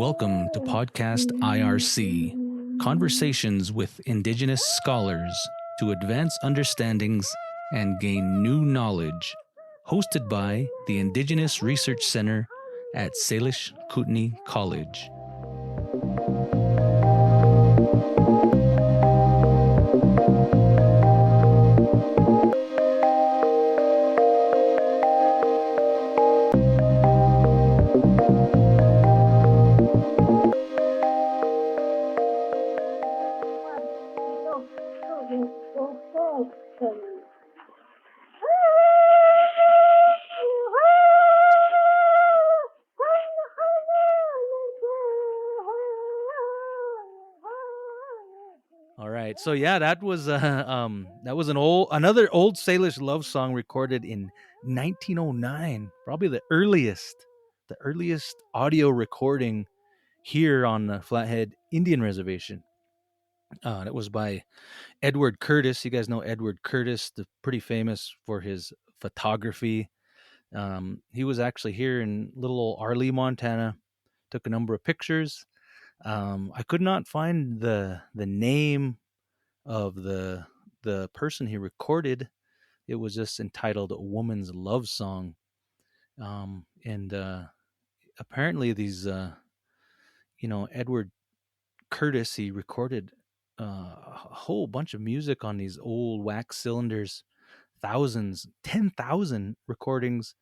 welcome to Podcast IRC, conversations with Indigenous scholars to advance understandings and gain new knowledge, hosted by the Indigenous Research Center at Salish Kootenai College. So yeah, that was another old Salish love song recorded in 1909, probably the earliest audio recording here on the Flathead Indian Reservation. It was by Edward Curtis. You guys know Edward Curtis, pretty famous for his photography. He was actually here in little old Arley, Montana. Took a number of pictures. I could not find the name of the person he recorded. It was just entitled "A Woman's Love Song," and apparently these, Edward Curtis, he recorded a whole bunch of music on these old wax cylinders, 10,000 recordings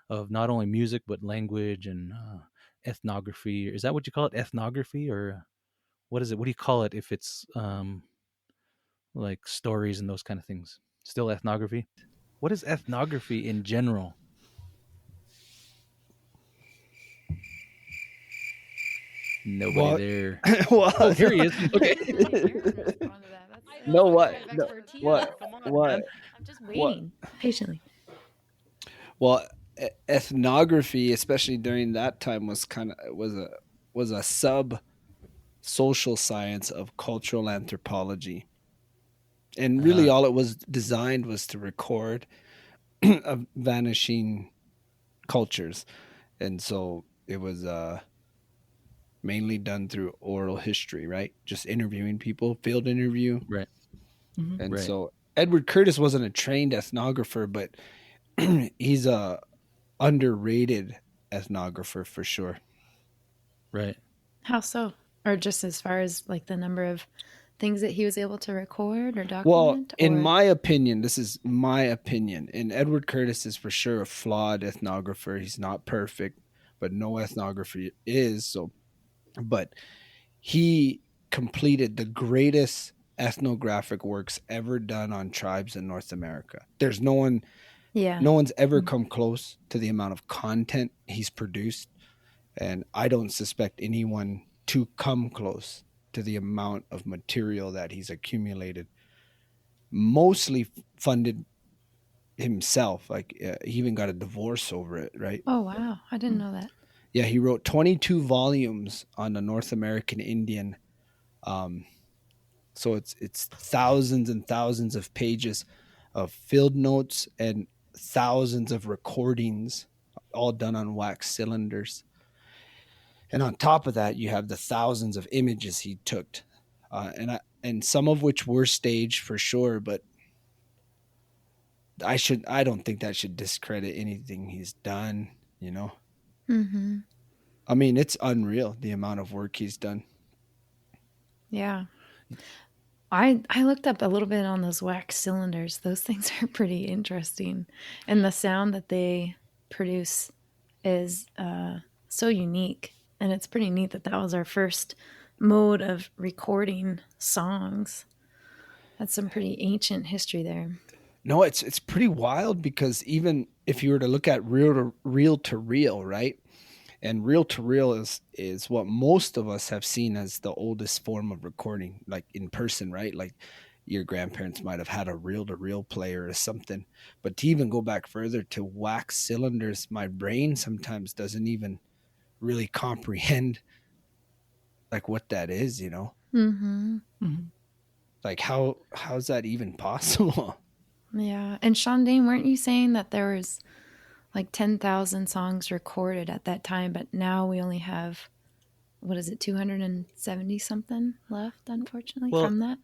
of not only music but language and ethnography. Is that what you call it? Ethnography, or what is it? What do you call it if it's like stories and those kind of things? Still ethnography? What is ethnography in general? Nobody there. Well, oh, here he is. Okay. No, what? No, what? I'm just waiting patiently. Well, ethnography, especially during that time, was a sub social science of cultural anthropology. And really all it was designed was to record vanishing cultures. And so it was mainly done through oral history, right? Just interviewing people, field interview. Right. Mm-hmm. And so Edward Curtis wasn't a trained ethnographer, but he's a underrated ethnographer for sure. Right. How so? Or just as far as like the number of things that he was able to record or document? Well, in my opinion, this is my opinion, and Edward Curtis is for sure a flawed ethnographer. He's not perfect, but no ethnographer is. So, but he completed the greatest ethnographic works ever done on tribes in North America. There's no one's ever come close to the amount of content he's produced, and I don't suspect anyone to come close to the amount of material that he's accumulated, mostly funded himself. Like he even got a divorce over it, right? Oh, wow. I didn't know that. Yeah, he wrote 22 volumes on the North American Indian. So it's thousands and thousands of pages of field notes and thousands of recordings, all done on wax cylinders. And on top of that, you have the thousands of images he took, and some of which were staged for sure. But I don't think that should discredit anything he's done. You know, I mean, it's unreal the amount of work he's done. Yeah, I looked up a little bit on those wax cylinders. Those things are pretty interesting, and the sound that they produce is so unique. And it's pretty neat that was our first mode of recording songs. That's some pretty ancient history there. No, it's pretty wild, because even if you were to look at reel to reel, right? And reel to reel is what most of us have seen as the oldest form of recording, like in person, right? Like your grandparents might have had a reel to reel player or something. But to even go back further to wax cylinders, my brain sometimes doesn't even really comprehend like what that is, you know? Like how's that even possible? Yeah. And Shandin, weren't you saying that there was like 10,000 songs recorded at that time, but now we only have what is it, 270 something left, unfortunately, Well, from that?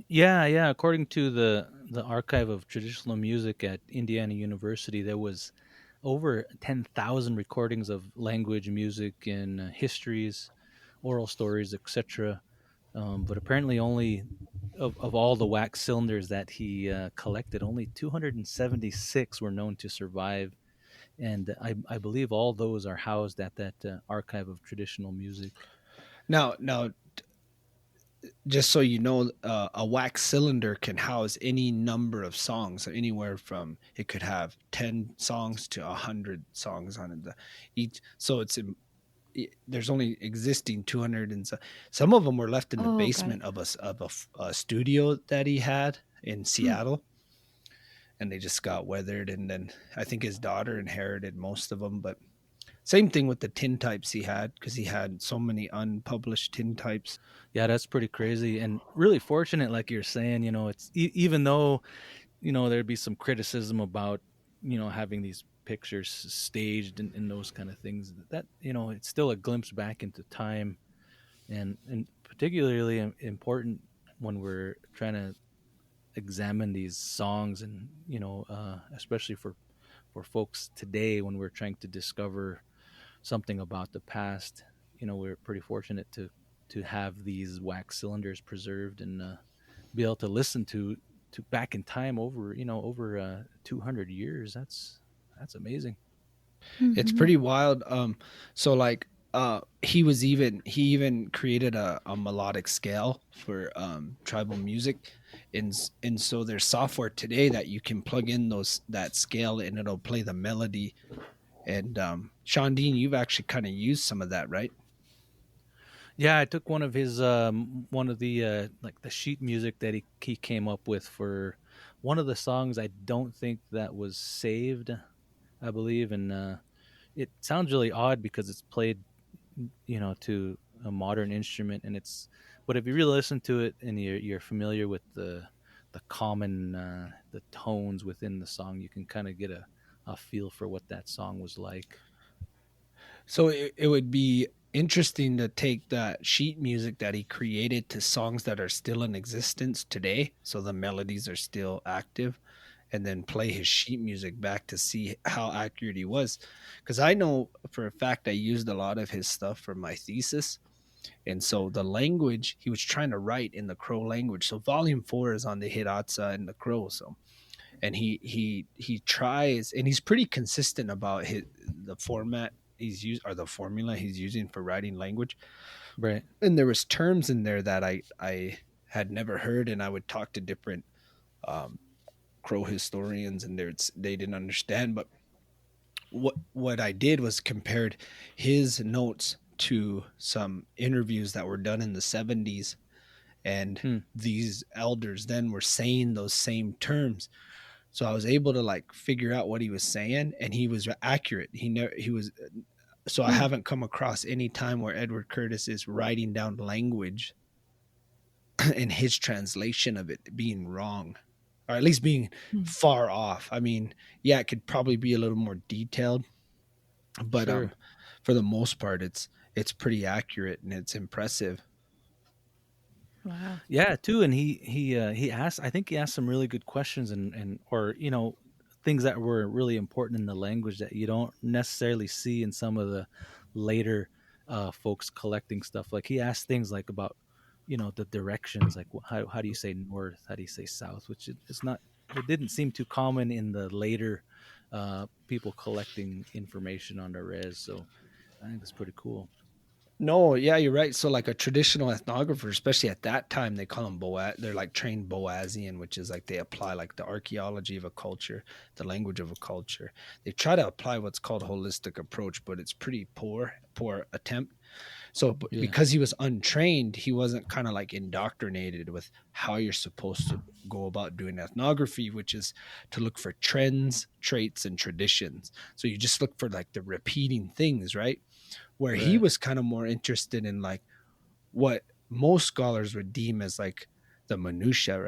yeah. According to the Archive of Traditional Music at Indiana University, there was over 10,000 recordings of language, music, and histories, oral stories, etc. But apparently, only of all the wax cylinders that he collected, only 276 were known to survive, and I believe all those are housed at that Archive of Traditional Music. Now, just so you know, a wax cylinder can house any number of songs, anywhere from it could have 10 songs to 100 songs on it. Each, so there's only existing 200, and some of them were left in the Oh, got it. basement of a studio that he had in Hmm. Seattle, and they just got weathered. And then I think his daughter inherited most of them. But same thing with the tintypes he had, because he had so many unpublished tintypes. Yeah, that's pretty crazy and really fortunate, like you're saying. It's even though there'd be some criticism about having these pictures staged and those kind of things. That it's still a glimpse back into time, and particularly important when we're trying to examine these songs, and especially for folks today when we're trying to discover something about the past. We're pretty fortunate to have these wax cylinders preserved and be able to listen to back in time over 200 years. That's amazing. It's Hmm. pretty wild. So like he even created a melodic scale for tribal music, and so there's software today that you can plug in those that scale and it'll play the melody. And Shandin, you've actually kind of used some of that, right? Yeah, I took one of the like the sheet music that he came up with for one of the songs. I don't think that was saved, I believe, and it sounds really odd because it's played to a modern instrument, and it's but if you really listen to it and you're familiar with the common the tones within the song, you can kind of get a feel for what that song was like. So it would be interesting to take that sheet music that he created to songs that are still in existence today, so the melodies are still active, and then play his sheet music back to see how accurate he was. Because I know for a fact I used a lot of his stuff for my thesis. And so the language he was trying to write in the Crow language. So volume 4 is on the Hidatsa and the Crow. So, and he tries, and he's pretty consistent about the format he's used, or the formula he's using for writing language. Right. And there was terms in there that I had never heard, and I would talk to different um, Crow historians, and they didn't understand. But what I did was compared his notes to some interviews that were done in the 70s, and Hmm. these elders then were saying those same terms. So I was able to like figure out what he was saying, and he was accurate. He was. So I Hmm. haven't come across any time where Edward Curtis is writing down language and his translation of it being wrong, or at least being Hmm. far off. I mean, yeah, it could probably be a little more detailed, but Sure. for the most part, it's pretty accurate and it's impressive. Wow. Yeah, too, and he asked. I think he asked some really good questions, and or things that were really important in the language that you don't necessarily see in some of the later folks collecting stuff. Like he asked things like about the directions, like how do you say north, how do you say south, which it's not. It didn't seem too common in the later people collecting information on the res. So I think that's pretty cool. No, yeah, you're right. So like a traditional ethnographer, especially at that time, they call them Boaz. They're like trained Boazian, which is like they apply like the archaeology of a culture, the language of a culture. They try to apply what's called holistic approach, but it's pretty poor attempt. So Yeah. because he was untrained, he wasn't kind of like indoctrinated with how you're supposed to go about doing ethnography, which is to look for trends, traits, and traditions. So you just look for like the repeating things, right? Where he Right. was kind of more interested in like what most scholars would deem as like the minutia,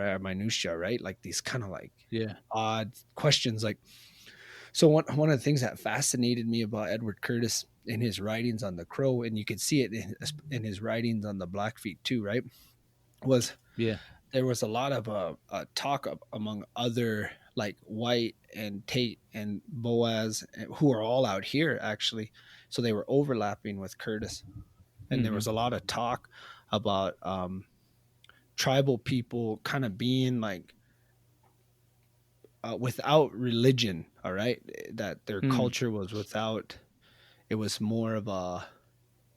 right? Like these kind of like Yeah. odd questions. Like, so one of the things that fascinated me about Edward Curtis, in his writings on the Crow, and you could see it in his writings on the Blackfeet too, right? Was Yeah. there was a lot of talk among other like White and Tate and Boaz, who are all out here actually. So they were overlapping with Curtis, and there was a lot of talk about tribal people kind of being like without religion. All right, that their culture was without. It was more of a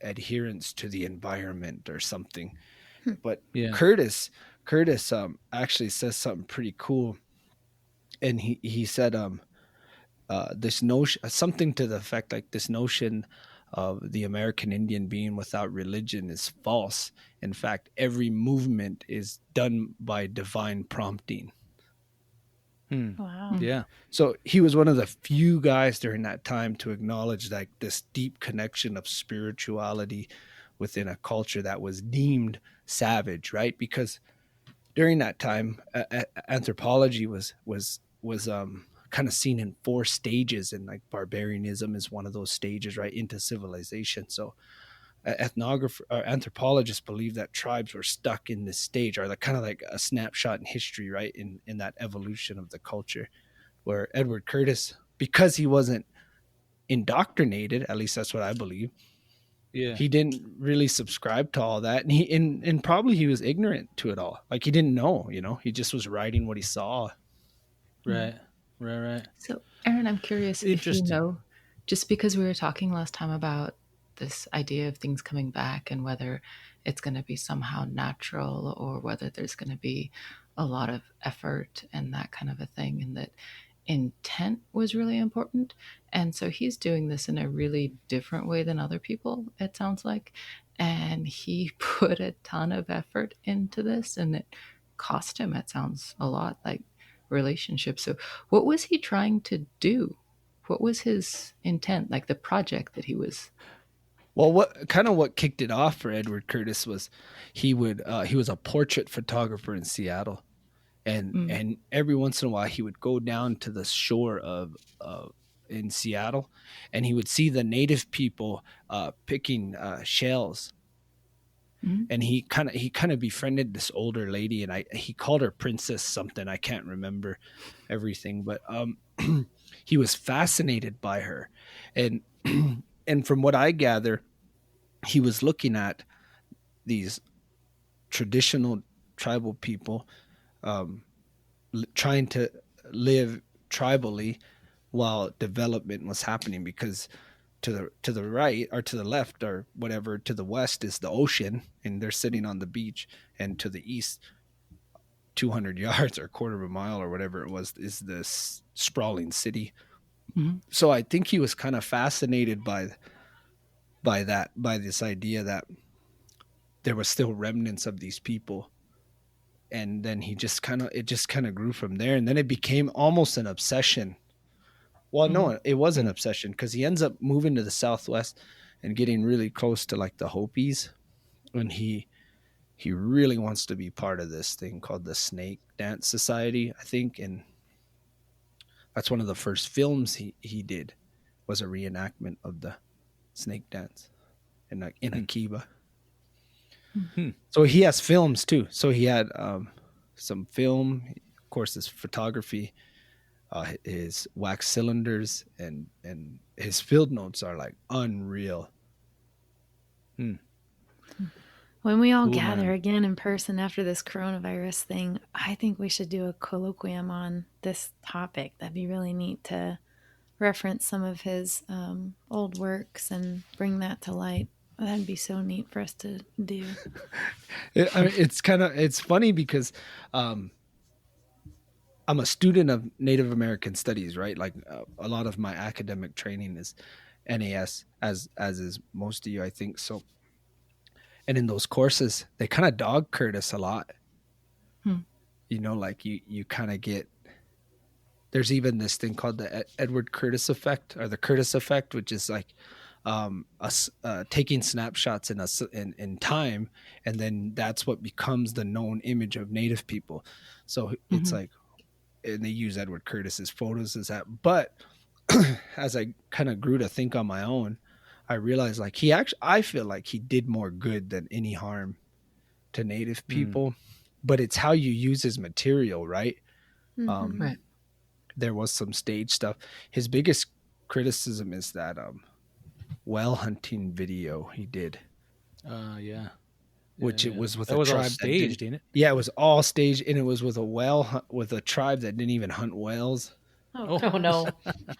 adherence to the environment or something. But Yeah. Curtis actually says something pretty cool, and he said this notion, something to the effect like this notion of the American Indian being without religion is false. In fact, every movement is done by divine prompting. Wow. Yeah. So he was one of the few guys during that time to acknowledge like this deep connection of spirituality within a culture that was deemed savage, right? Because during that time, anthropology was kind of seen in 4 stages, and like barbarianism is one of those stages, right, into civilization. So ethnographers or anthropologists believe that tribes were stuck in this stage, or like kind of like a snapshot in history, right, in that evolution of the culture, where Edward Curtis, because he wasn't indoctrinated, at least that's what I believe, Yeah. he didn't really subscribe to all that, and probably he was ignorant to it all. Like he didn't know, he just was writing what he saw. Right. Right. So, Aaron, I'm curious if you Interesting. know, just because we were talking last time about this idea of things coming back and whether it's going to be somehow natural or whether there's going to be a lot of effort and that kind of a thing, and that intent was really important. And so he's doing this in a really different way than other people, it sounds like. And he put a ton of effort into this, and it cost him, it sounds a lot like, relationship. So what was he trying to do? What was his intent, like the project that he was? Well, what kicked it off for Edward Curtis was he was a portrait photographer in Seattle, and every once in a while he would go down to the shore of in Seattle, and he would see the native people picking shells. And he kind of befriended this older lady, and he called her Princess something. I can't remember everything, but he was fascinated by her, and and from what I gather, he was looking at these traditional tribal people trying to live tribally while development was happening, because to the right or to the left or whatever, to the west is the ocean, and they're sitting on the beach, and to the east 200 yards or a quarter of a mile or whatever it was is this sprawling city. So I think he was kind of fascinated by this idea that there was still remnants of these people, and then it just kind of grew from there, and then it became almost an obsession. Well, no, it was an obsession, because he ends up moving to the Southwest and getting really close to like the Hopis, and he really wants to be part of this thing called the Snake Dance Society, I think, and that's one of the first films he did, was a reenactment of the snake dance in Akiba. So he has films too. So he had some film, of course, his photography, his wax cylinders, and his field notes are like unreal. When we all Cool, gather man. again in person after this coronavirus thing, I think we should do a colloquium on this topic. That'd be really neat to reference some of his old works and bring that to light. That'd be so neat for us to do. It's funny because I'm a student of Native American studies, right? Like a lot of my academic training is NAS, as is most of you, I think. So, and in those courses, they kind of dog Curtis a lot. Like you kind of get. There's even this thing called the Edward Curtis effect, or the Curtis effect, which is like taking snapshots in time, and then that's what becomes the known image of Native people. So it's like, and they use Edward Curtis's photos as that. But as I kind of grew to think on my own, I realized like I feel like he did more good than any harm to Native people, but it's how you use his material, right? Right. There was some stage stuff. His biggest criticism is that whale hunting video he did, Yeah. which it was with that a was all tribe that didn't. staged, ain't it? Yeah, it was all staged, and it was with with a tribe that didn't even hunt whales. Oh, Oh no.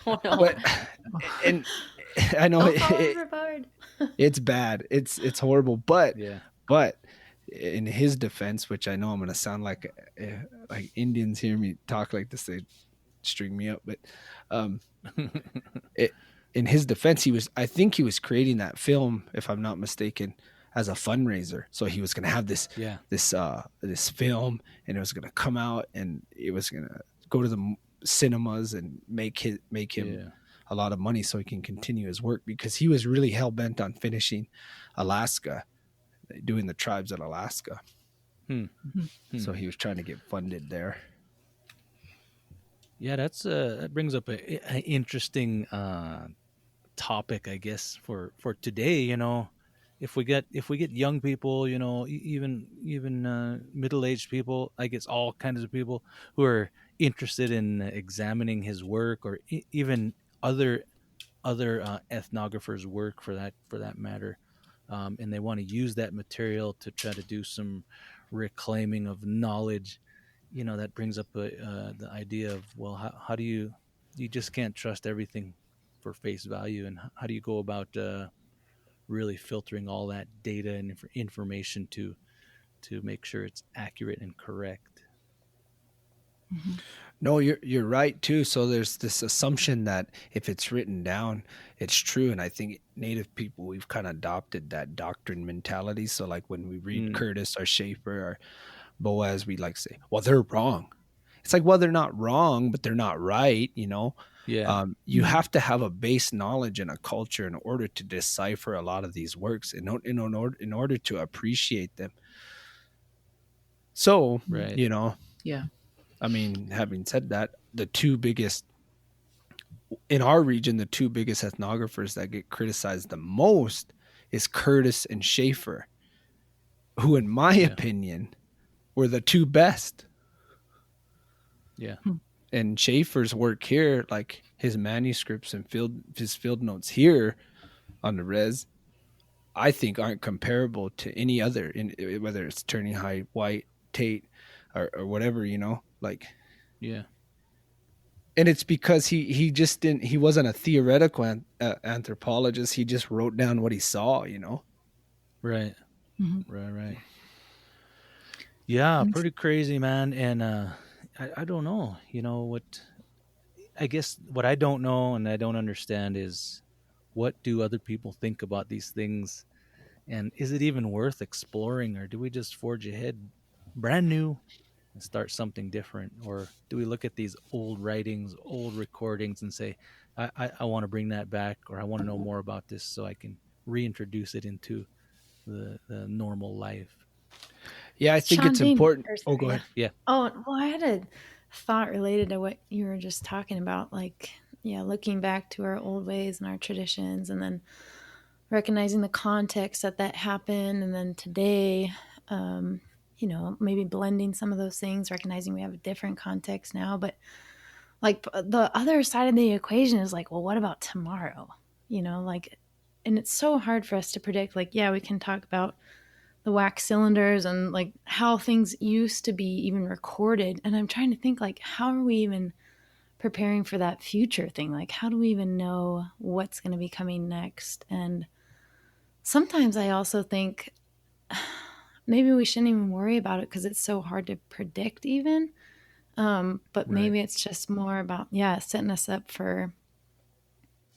Oh no. But and I know don't fall overboard. it's bad. It's horrible. But Yeah. in his defense, which I know I'm gonna sound like Indians hear me talk like this, they string me up. But in his defense, I think he was creating that film, if I'm not mistaken, as a fundraiser. So he was gonna have this film, and it was gonna come out, and it was gonna go to the cinemas and make him a lot of money so he can continue his work, because he was really hell bent on finishing Alaska, doing the tribes in Alaska. So he was trying to get funded there. Yeah, that brings up an interesting topic, I guess, for today. You know, if we get young people, you know, even middle-aged people, I guess all kinds of people who are interested in examining his work, or even other ethnographers' work for that matter, and they want to use that material to try to do some reclaiming of knowledge. You know, that brings up the idea of, well, how do you just can't trust everything for face value, and how do you go about really filtering all that data and information to make sure it's accurate and correct? No, you're right too. So there's this assumption that if it's written down, it's true. And I think Native people, we've kind of adopted that doctrine mentality. So like when we read Curtis or Schaeffer or Boaz, we like say, well, they're wrong. It's like, well, they're not wrong, but they're not right. You know, you have to have a base knowledge and a culture in order to decipher a lot of these works, in order to appreciate them. So, you know, I mean, having said that, the two biggest in our region, the two biggest ethnographers that get criticized the most is Curtis and Schaeffer, who, in my opinion, were the two best. Yeah. And Schaeffer's work here, like his manuscripts and his field notes here on the res, I think aren't comparable to any other, whether it's Turning High, White, Tate, or whatever, you know, like. Yeah. And it's because he wasn't a theoretical anthropologist. He just wrote down what he saw, you know? Right. Right. Yeah, pretty crazy, man. And I don't know, you know, what I don't know and I don't understand is, what do other people think about these things? And is it even worth exploring, or do we just forge ahead brand new and start something different? Or do we look at these old writings, old recordings, and say, I want to bring that back, or I want to know more about this so I can reintroduce it into the normal life? Yeah, I think it's important. Oh, go ahead. Yeah. Oh, well, I had a thought related to what you were just talking about, like, looking back to our old ways and our traditions, and then recognizing the context that happened, and then today, maybe blending some of those things, recognizing we have a different context now. But like the other side of the equation is like, well, what about tomorrow? You know, like, and it's so hard for us to predict. Like, yeah, we can talk about the wax cylinders and like how things used to be even recorded. And I'm trying to think, like, how are we even preparing for that future thing? Like, how do we even know what's going to be coming next? And sometimes I also think maybe we shouldn't even worry about it because it's so hard to predict even. But maybe it's just more about, setting us up for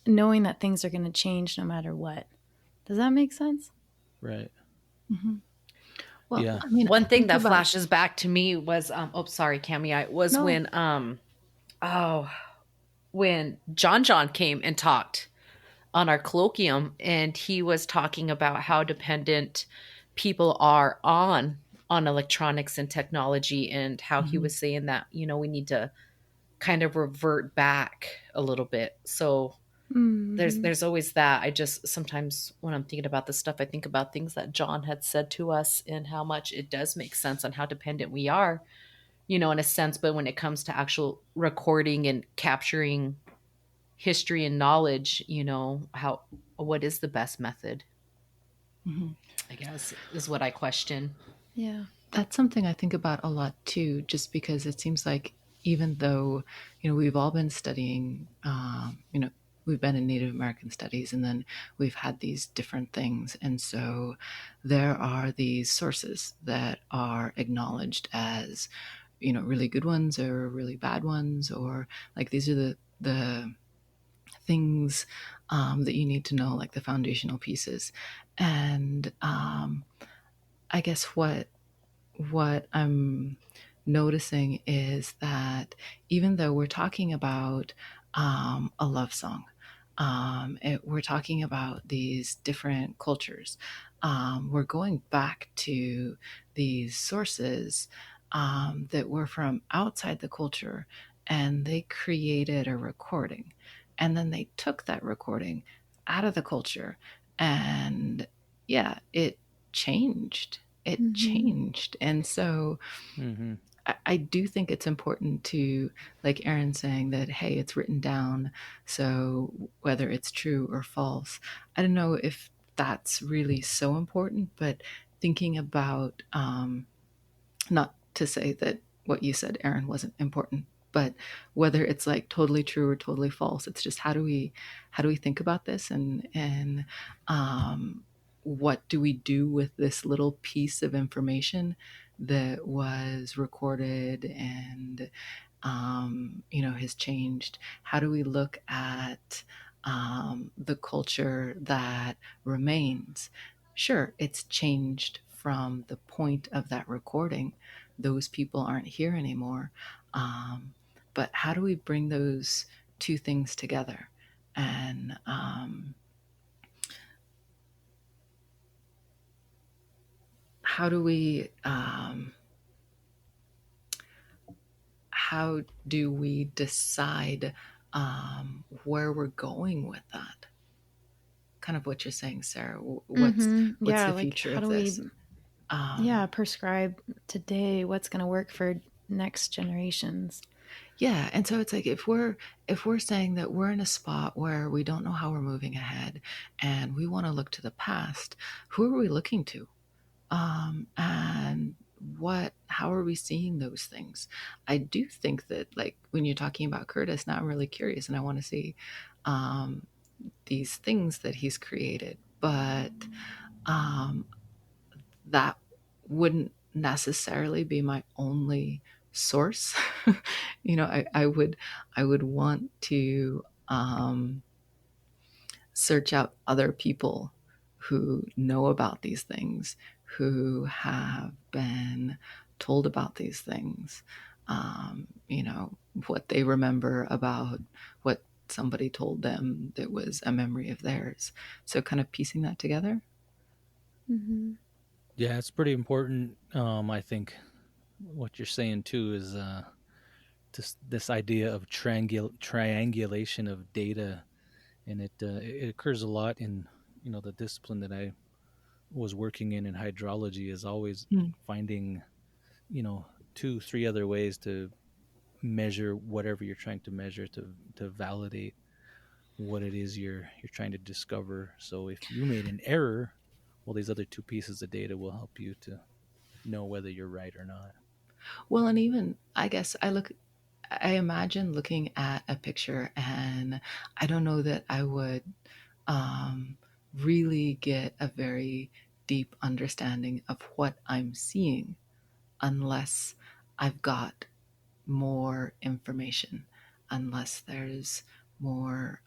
knowing that things are going to change no matter what. Does that make sense? Right. Mm-hmm. Well, yeah. I mean, one thing that flashes back to me was, sorry, Kamiah, was when John came and talked on our colloquium, and he was talking about how dependent people are on electronics and technology, and how he was saying that, we need to kind of revert back a little bit. So There's always that. I just sometimes when I'm thinking about this stuff, I think about things that John had said to us and how much it does make sense on how dependent we are, in a sense. But when it comes to actual recording and capturing history and knowledge, what is the best method? I guess is what I question. Yeah. That's something I think about a lot too, just because it seems like even though, we've all been studying, we've been in Native American studies, and then we've had these different things. And so there are these sources that are acknowledged as, really good ones or really bad ones, or like these are the things that you need to know, like the foundational pieces. And I guess what I'm noticing is that even though we're talking about a love song, we're talking about these different cultures, we're going back to these sources that were from outside the culture, and they created a recording, and then they took that recording out of the culture, and yeah, it changed. And so I do think it's important to, like Aaron saying that, hey, it's written down, so whether it's true or false, I don't know if that's really so important, but thinking about, not to say that what you said, Aaron, wasn't important, but whether it's like totally true or totally false, it's just how do we think about this, and what do we do with this little piece of information that was recorded and has changed? How do we look at the culture that remains? Sure, it's changed from the point of that recording. Those people aren't here anymore. But how do we bring those two things together? And how do we decide where we're going with that? Kind of what you're saying, Sarah. What's the future of this? Prescribe today what's going to work for next generations. Yeah, and so it's like if we're saying that we're in a spot where we don't know how we're moving ahead, and we want to look to the past, who are we looking to? And how are we seeing those things? I do think that, like, when you're talking about Curtis, now I'm really curious, and I want to see these things that he's created, but that wouldn't necessarily be my only source. I would want to search out other people who know about these things, who have been told about these things, what they remember about what somebody told them that was a memory of theirs. So kind of piecing that together. Yeah, it's pretty important. I think what you're saying too is this idea of triangulation of data, and it occurs a lot in the discipline that I was working in hydrology, is always finding 2-3 other ways to measure whatever you're trying to measure, to validate what it is you're trying to discover. So if you made an error, well, these other 2 pieces of data will help you to know whether you're right or not. Well, and even I guess I imagine looking at a picture, and I don't know that I would really get a very deep understanding of what I'm seeing unless I've got more information, unless there's more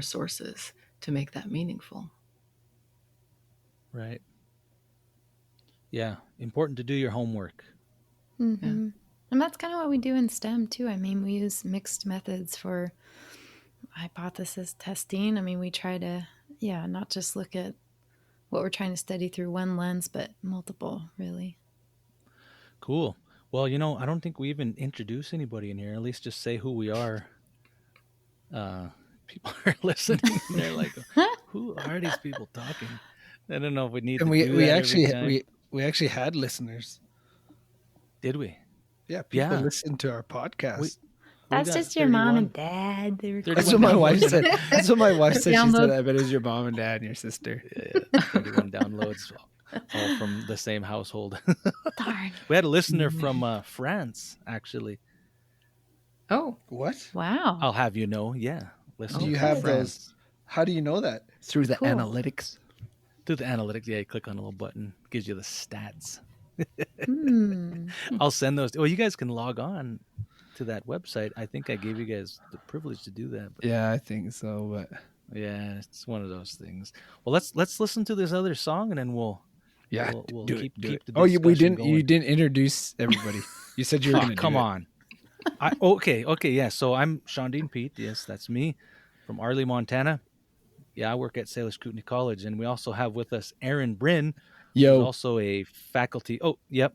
sources to make that meaningful. Right. Yeah, important to do your homework. Yeah. And that's kind of what we do in STEM too. I mean, we use mixed methods for hypothesis testing. I mean, we try to, not just look at what we're trying to study through one lens, but multiple, really. Cool. Well, I don't think we even introduce anybody in here. At least just say who we are. people are listening. And they're like, who are these people talking? I don't know if we need And to we do we that actually every time. we actually had listeners. Did we? Yeah, people Yeah. listen to our podcast. We That's got just your mom 31 and dad. They were 31 That's what my wife downloads. said. That's what my wife said. She said, Download. "I bet it was your mom and dad and your sister." Yeah, 31 downloads, all from the same household. Darn. We had a listener from France, actually. Oh, What? Wow. I'll have you know, yeah. Listener Do you from have France. those? How do you know that? Through the Cool. analytics. Through the analytics, yeah, you click on a little button, gives you the stats. Hmm. I'll send those. Well, you guys can log on to that website. I think I gave you guys the privilege to do that. But Yeah, I think so. But yeah, it's one of those things. Well, let's listen to this other song, and then we'll yeah, we'll do keep it. Do keep it. the Oh, we discussion didn't. You going. didn't introduce everybody. You said you were Oh, going to come do it. on. Okay, yeah. So I'm Shandin Pete. Yes, that's me from Arley, Montana. Yeah, I work at Salish Kootenai College, and we also have with us Aaron Brien, who's Yo, also a faculty. Oh, yep.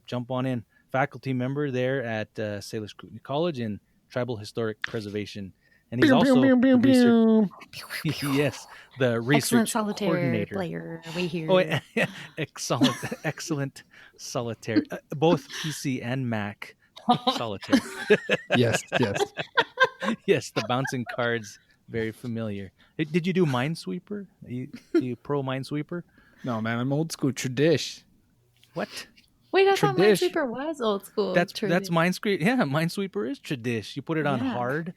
Jump on in. Faculty member there at Salish Kootenai College in Tribal Historic Preservation, and he's also the research. Yes, the Excellent research solitaire coordinator. player. We hear. Oh, excellent solitaire. Both PC and Mac solitaire. yes. Yes, the bouncing cards, very familiar. Hey, did you do Minesweeper? Are you pro Minesweeper? No, man, I'm old school tradish. What? Wait, I thought Tradish. Minesweeper was old school. That's Tradition. Minesweeper. Yeah, Minesweeper is tradish. You put it on Yeah. hard.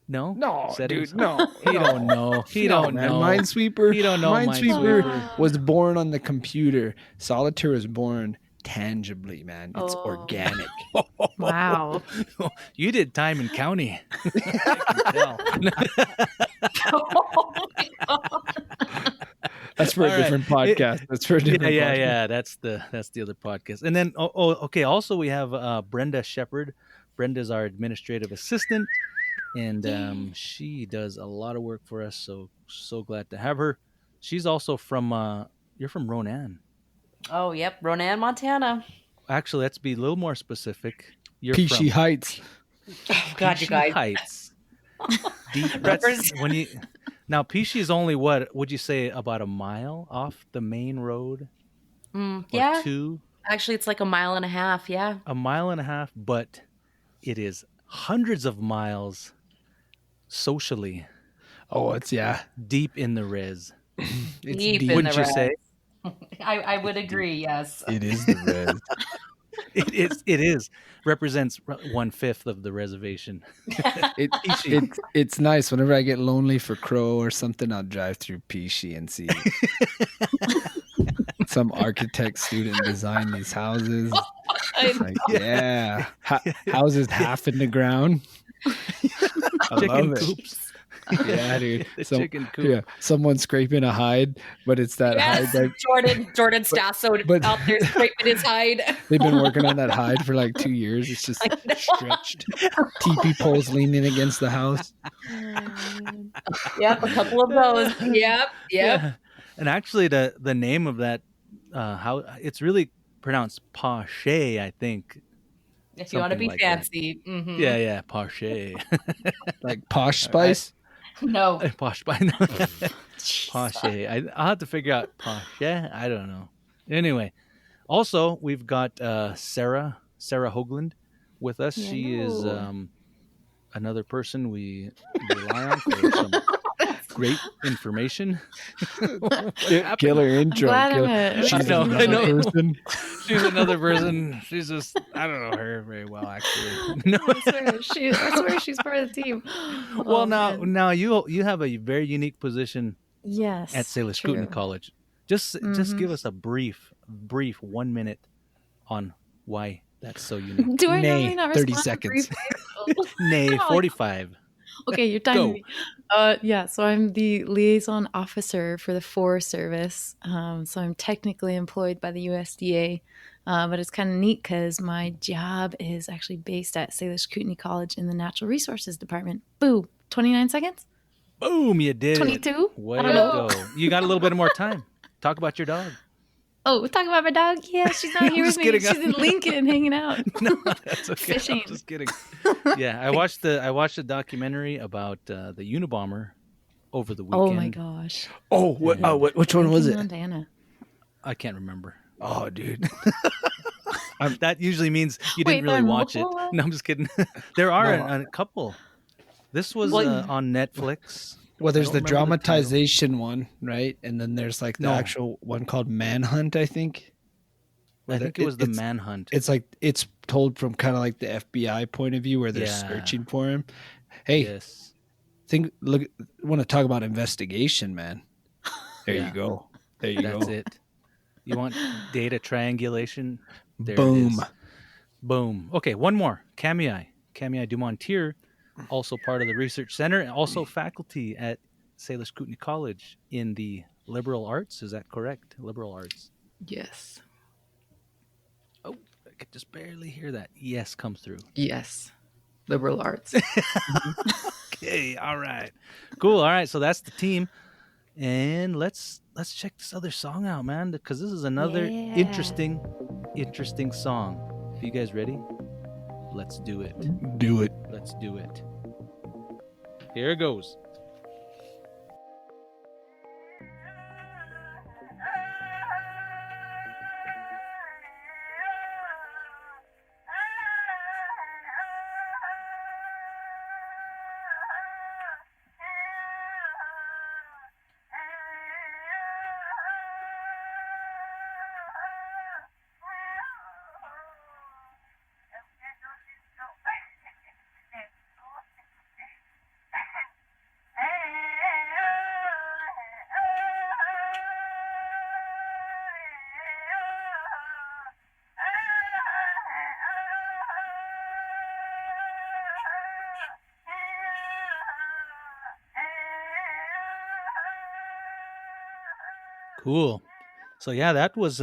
No, No, Settings? dude, no. He don't know. He don't man. know. Minesweeper. He don't know Minesweeper Minesweeper. was born on the computer. Solitaire was born tangibly, man. It's Oh. organic. Wow. You did time and county. I can tell. That's for a All right. different podcast. That's for a different podcast. Yeah. That's the other podcast. And then okay. Also, we have Brenda Shepard. Brenda's our administrative assistant, and she does a lot of work for us. So glad to have her. She's also from. You're from Ronan. Oh, yep. Ronan, Montana. Actually, let's be a little more specific. You're Peachy from Heights. Oh, God, you Peachy guys. Heights. That's when you. Now, Peachy is only what would you say about a mile off the main road? Or Yeah. 2? Actually, it's like a mile and a half. Yeah. A mile and a half, but it is hundreds of miles socially Oh, it's deep in the res. It's Deep deep. in Wouldn't the you res. say? I would agree. Yes. It is the res. It is represents 1/5 of the reservation. It's nice. Whenever I get lonely for crow or something, I'll drive through Peachy and see some architect student design these houses. It's like, yeah, houses half in the ground. I Chicken love it. coops. Yeah, dude. The Some- chicken coop. Yeah, someone scraping a hide, but it's that Yes. hide that Jordan Stasso but- out there scraping his hide. they've been working on that hide for like 2 years. It's just stretched. Teepee poles leaning against the house. Yep, a couple of those. Yep. Yeah. And actually, the name of that how it's really pronounced Pache, I think. If you want to Something be like that. fancy. Mhm. Yeah, Pache. Like posh spice. No. Posh by Pache. I'll have to figure out Pache. I don't know. Anyway, also we've got Serra Hoagland with us. She is another person we rely on for some great information. Killer intro. glad Kill- I'm a- She's I know. another person. She's another person. She's just I don't know her very well actually. No. I swear she's part of the team. Well, Oh, now man. you have a very unique position Yes. at Salish true. Kootenai College. Just give us a brief 1 minute on why that's so unique. Do I Nay, normally not 30 respond seconds. briefly? Nay, Come on. 45. Okay, you're Go. timing me. Yeah, so I'm the liaison officer for the Forest Service. So I'm technically employed by the USDA, but it's kind of neat because my job is actually based at Salish Kootenai College in the Natural Resources Department. Boo! 29 seconds? Boom, you did it. 22? Way I to don't know. go. You got a little bit more time. Talk about your dog. Oh, we're talking about my dog? Yeah, she's not I'm here with just me. kidding. She's in Lincoln hanging out. No, that's okay. Fishing. I'm just kidding. Yeah, I watched a documentary about the Unabomber over the weekend. Oh my gosh. Oh, which one was it? Montana. I can't remember. Oh, dude. That usually means you didn't Wait, really there are watch it. multiple ones? No, I'm just kidding. There are No. a couple. This was Well, on Netflix. Well, there's I the don't remember the title. dramatization one, right? And then there's like the No. actual one called Manhunt, I think. I think it was the Manhunt. It's like it's told from kind of like the FBI point of view where they're Yeah. searching for him. Hey, Yes. want to talk about investigation, man. There Yeah. you go. There you That's go. it. You want data triangulation? There Boom. It is. Boom. Okay, one more. Kamiah Dumontier, also part of the research center and also faculty at Salish Kootenai College in the liberal arts. Is that correct? Liberal arts. Yes. Oh, I could just barely hear that. Yes, come through. Yes. Liberal arts. Okay, all right. Cool. All right, so that's the team. And let's check this other song out, man, because this is another Yeah. interesting song. Are you guys ready? Let's do it. Do it. Let's do it. Here it goes. Cool. So yeah, that was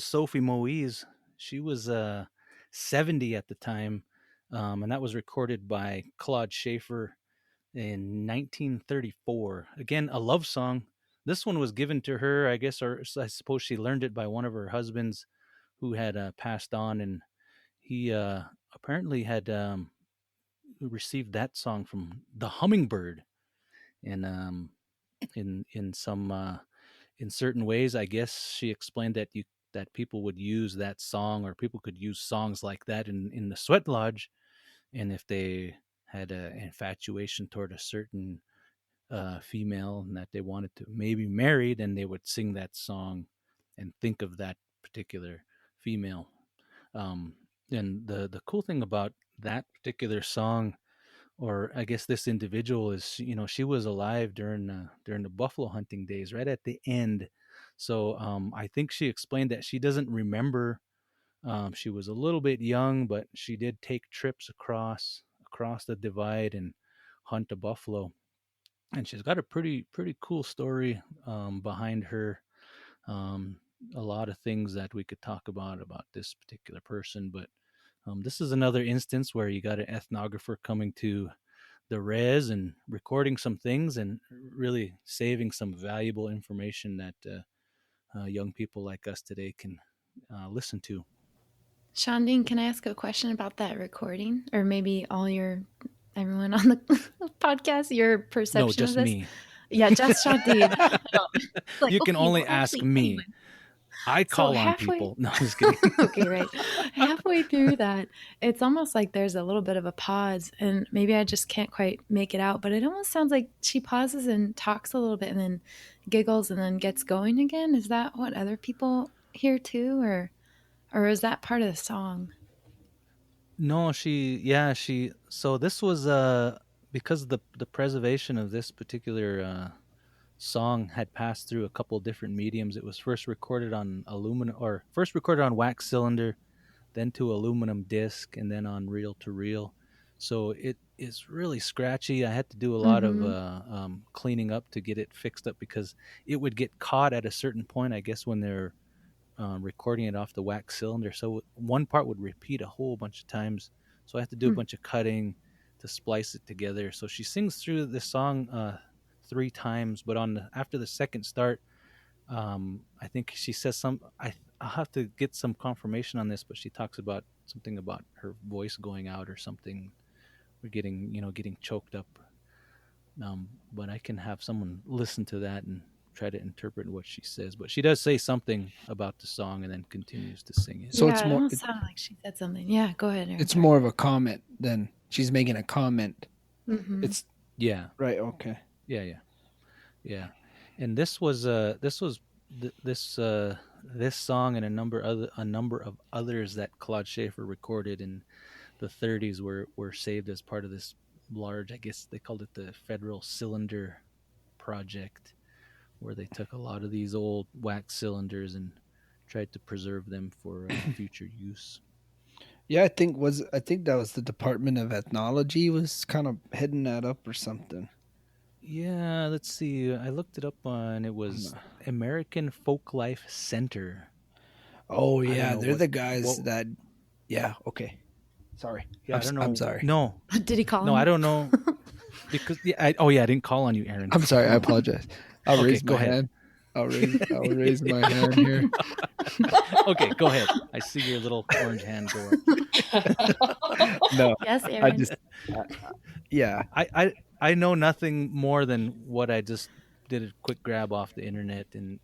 Sophie Moise. She was 70 at the time, and that was recorded by Claude Schaeffer in 1934. Again, a love song. This one was given to her, I guess, or I suppose she learned it by one of her husbands, who had passed on, and he apparently had received that song from the Hummingbird, and in some in certain ways, I guess she explained that people would use that song, or people could use songs like that in the sweat lodge, and if they had an infatuation toward a certain female and that they wanted to maybe marry, then they would sing that song and think of that particular female. And the cool thing about that particular song, or I guess this individual, is she was alive during the buffalo hunting days, right at the end. So I think she explained that she doesn't remember. She was a little bit young, but she did take trips across the divide and hunt a buffalo. And she's got a pretty cool story behind her. Um, a lot of things that we could talk about this particular person, but this is another instance where you got an ethnographer coming to the res and recording some things and really saving some valuable information that young people like us today can listen to. Shandin, can I ask a question about that recording? Or maybe everyone on the podcast, your perception No, just of this? me. Yeah, just Shandin. Like, You can okay, only well, ask actually, me. anyway. I call on halfway- people. No, I'm just kidding. Okay, right. Halfway through that, it's almost like there's a little bit of a pause, and maybe I just can't quite make it out, but it almost sounds like she pauses and talks a little bit and then giggles and then gets going again. Is that what other people hear too, or is that part of the song? No, so this was because the preservation of this particular song had passed through a couple different mediums. It was first recorded on wax cylinder, then to aluminum disc, and then on reel to reel. So it is really scratchy. I had to do a lot of cleaning up to get it fixed up, because it would get caught at a certain point, I guess, when they're recording it off the wax cylinder. So one part would repeat a whole bunch of times. So I had to do a bunch of cutting to splice it together. So she sings through this song 3 times, but after the second start, I think she says I'll have to get some confirmation on this, but she talks about something about her voice going out or something, or getting choked up. But I can have someone listen to that and try to interpret what she says. But she does say something about the song and then continues to sing it. So yeah, it's it more almost sounded like she said something. Yeah, go ahead, Aaron. it's more of a comment than she's making a comment. Mm-hmm. It's Yeah, right. Okay. yeah. And this this song and a number of others that Claude Schaeffer recorded in the 30s were saved as part of this large, I guess they called it the Federal Cylinder Project, where they took a lot of these old wax cylinders and tried to preserve them for future use. Yeah, I think that was the Department of Ethnology was kind of heading that up or something. Yeah, let's see. I looked it up on it was American Folklife Center. Oh I don't yeah, know they're what the guys what that. Yeah. Okay. Sorry. yeah, I don't know. I'm sorry. No. Did he call No, him? I don't know because I didn't call on you, Aaron. I'm sorry. I apologize. I'll Okay, raise go my ahead. hand. I'll raise my hand here. Okay, go ahead. I see your little orange hand go up. No, Yes, I Aaron. just. Yeah. I know nothing more than what I just did a quick grab off the internet, and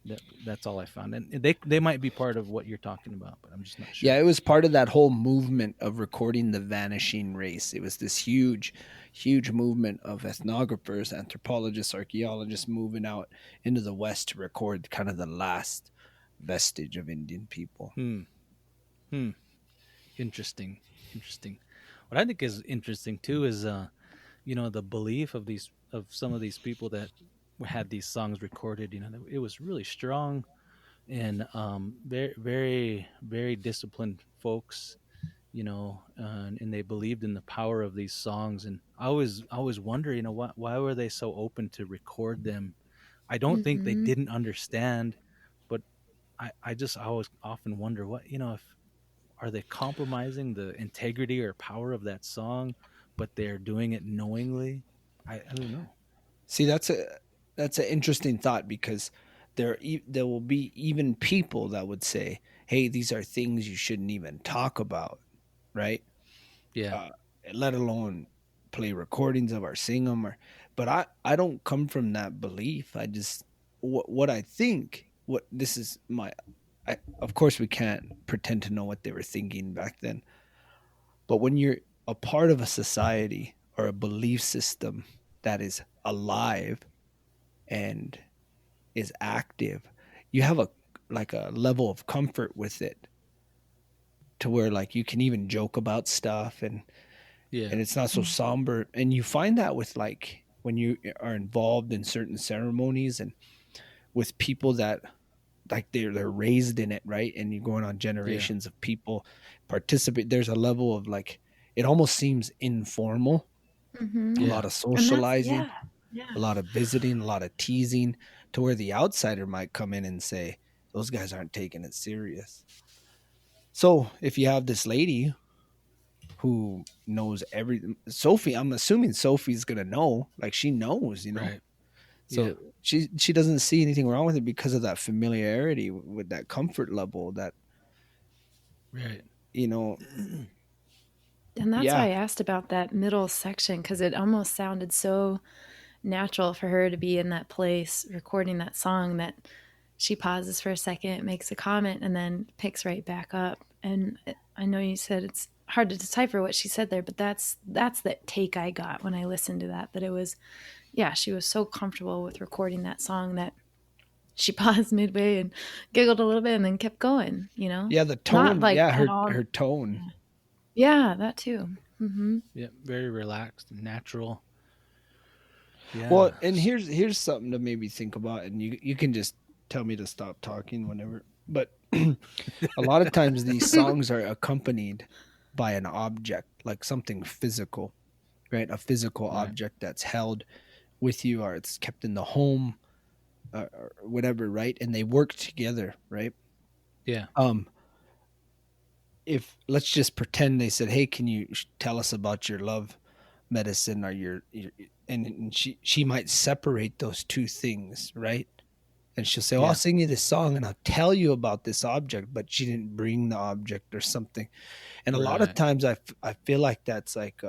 that's all I found. And they might be part of what you're talking about, but I'm just not sure. Yeah, it was part of that whole movement of recording the vanishing race. It was this huge, huge movement of ethnographers, anthropologists, archaeologists moving out into the West to record kind of the last vestige of Indian people. Hmm. Interesting. What I think is interesting too is the belief of some of these people that had these songs recorded. It was really strong and very very very disciplined folks. And they believed in the power of these songs. And I always wonder, why were they so open to record them? I don't think they Mm-hmm. didn't understand, but I always often wonder if are they compromising the integrity or power of that song, but they're doing it knowingly? I don't know. See, that's an interesting thought because there will be even people that would say, "Hey, these are things you shouldn't even talk about," right? Yeah, uh, Let alone play recordings of or sing them. But I don't come from that belief. I just what I think. What this is my. Of course, we can't pretend to know what they were thinking back then. But when you're a part of a society or a belief system that is alive and is active, you have a level of comfort with it to where like you can even joke about stuff yeah, and it's not so somber. And you find that with like when you are involved in certain ceremonies and with people that like they're raised in it, right? And you're going on generations of people participate. There's a level of like it almost seems informal. Mm-hmm. A yeah, lot of socializing, Yeah. a lot of visiting, a lot of teasing, to where the outsider might come in and say those guys aren't taking it serious. So if you have this lady who knows everything. Sophie, I'm assuming Sophie's gonna know. Like she knows, right. So Yeah, she doesn't see anything wrong with it because of that familiarity with that comfort level that right. you know. And that's why Yeah, I asked about that middle section, because it almost sounded so natural for her to be in that place recording that song that she pauses for a second, makes a comment, and then picks right back up. And I know you said it's hard to decipher what she said there, but that's the take I got when I listened to that it was, yeah, she was so comfortable with recording that song that she paused midway and giggled a little bit and then kept going, yeah, the Not tone. like Yeah, at all. her tone. Yeah, that too. Mm-hmm. Yeah, very relaxed and natural. Yeah. Well, and here's something to maybe think about, and you can just tell me to stop talking whenever. But a lot of times these songs are accompanied by an object, like something physical, right? A physical Right. object that's held with you, or it's kept in the home, or whatever, right? And they work together, right? Yeah. If let's just pretend they said, "Hey, can you tell us about your love medicine or your," and she might separate those two things, right? and she'll say, "Oh, I'll sing you this song and I'll tell you about this object," but she didn't bring the object or something. And a lot of times I feel like that's like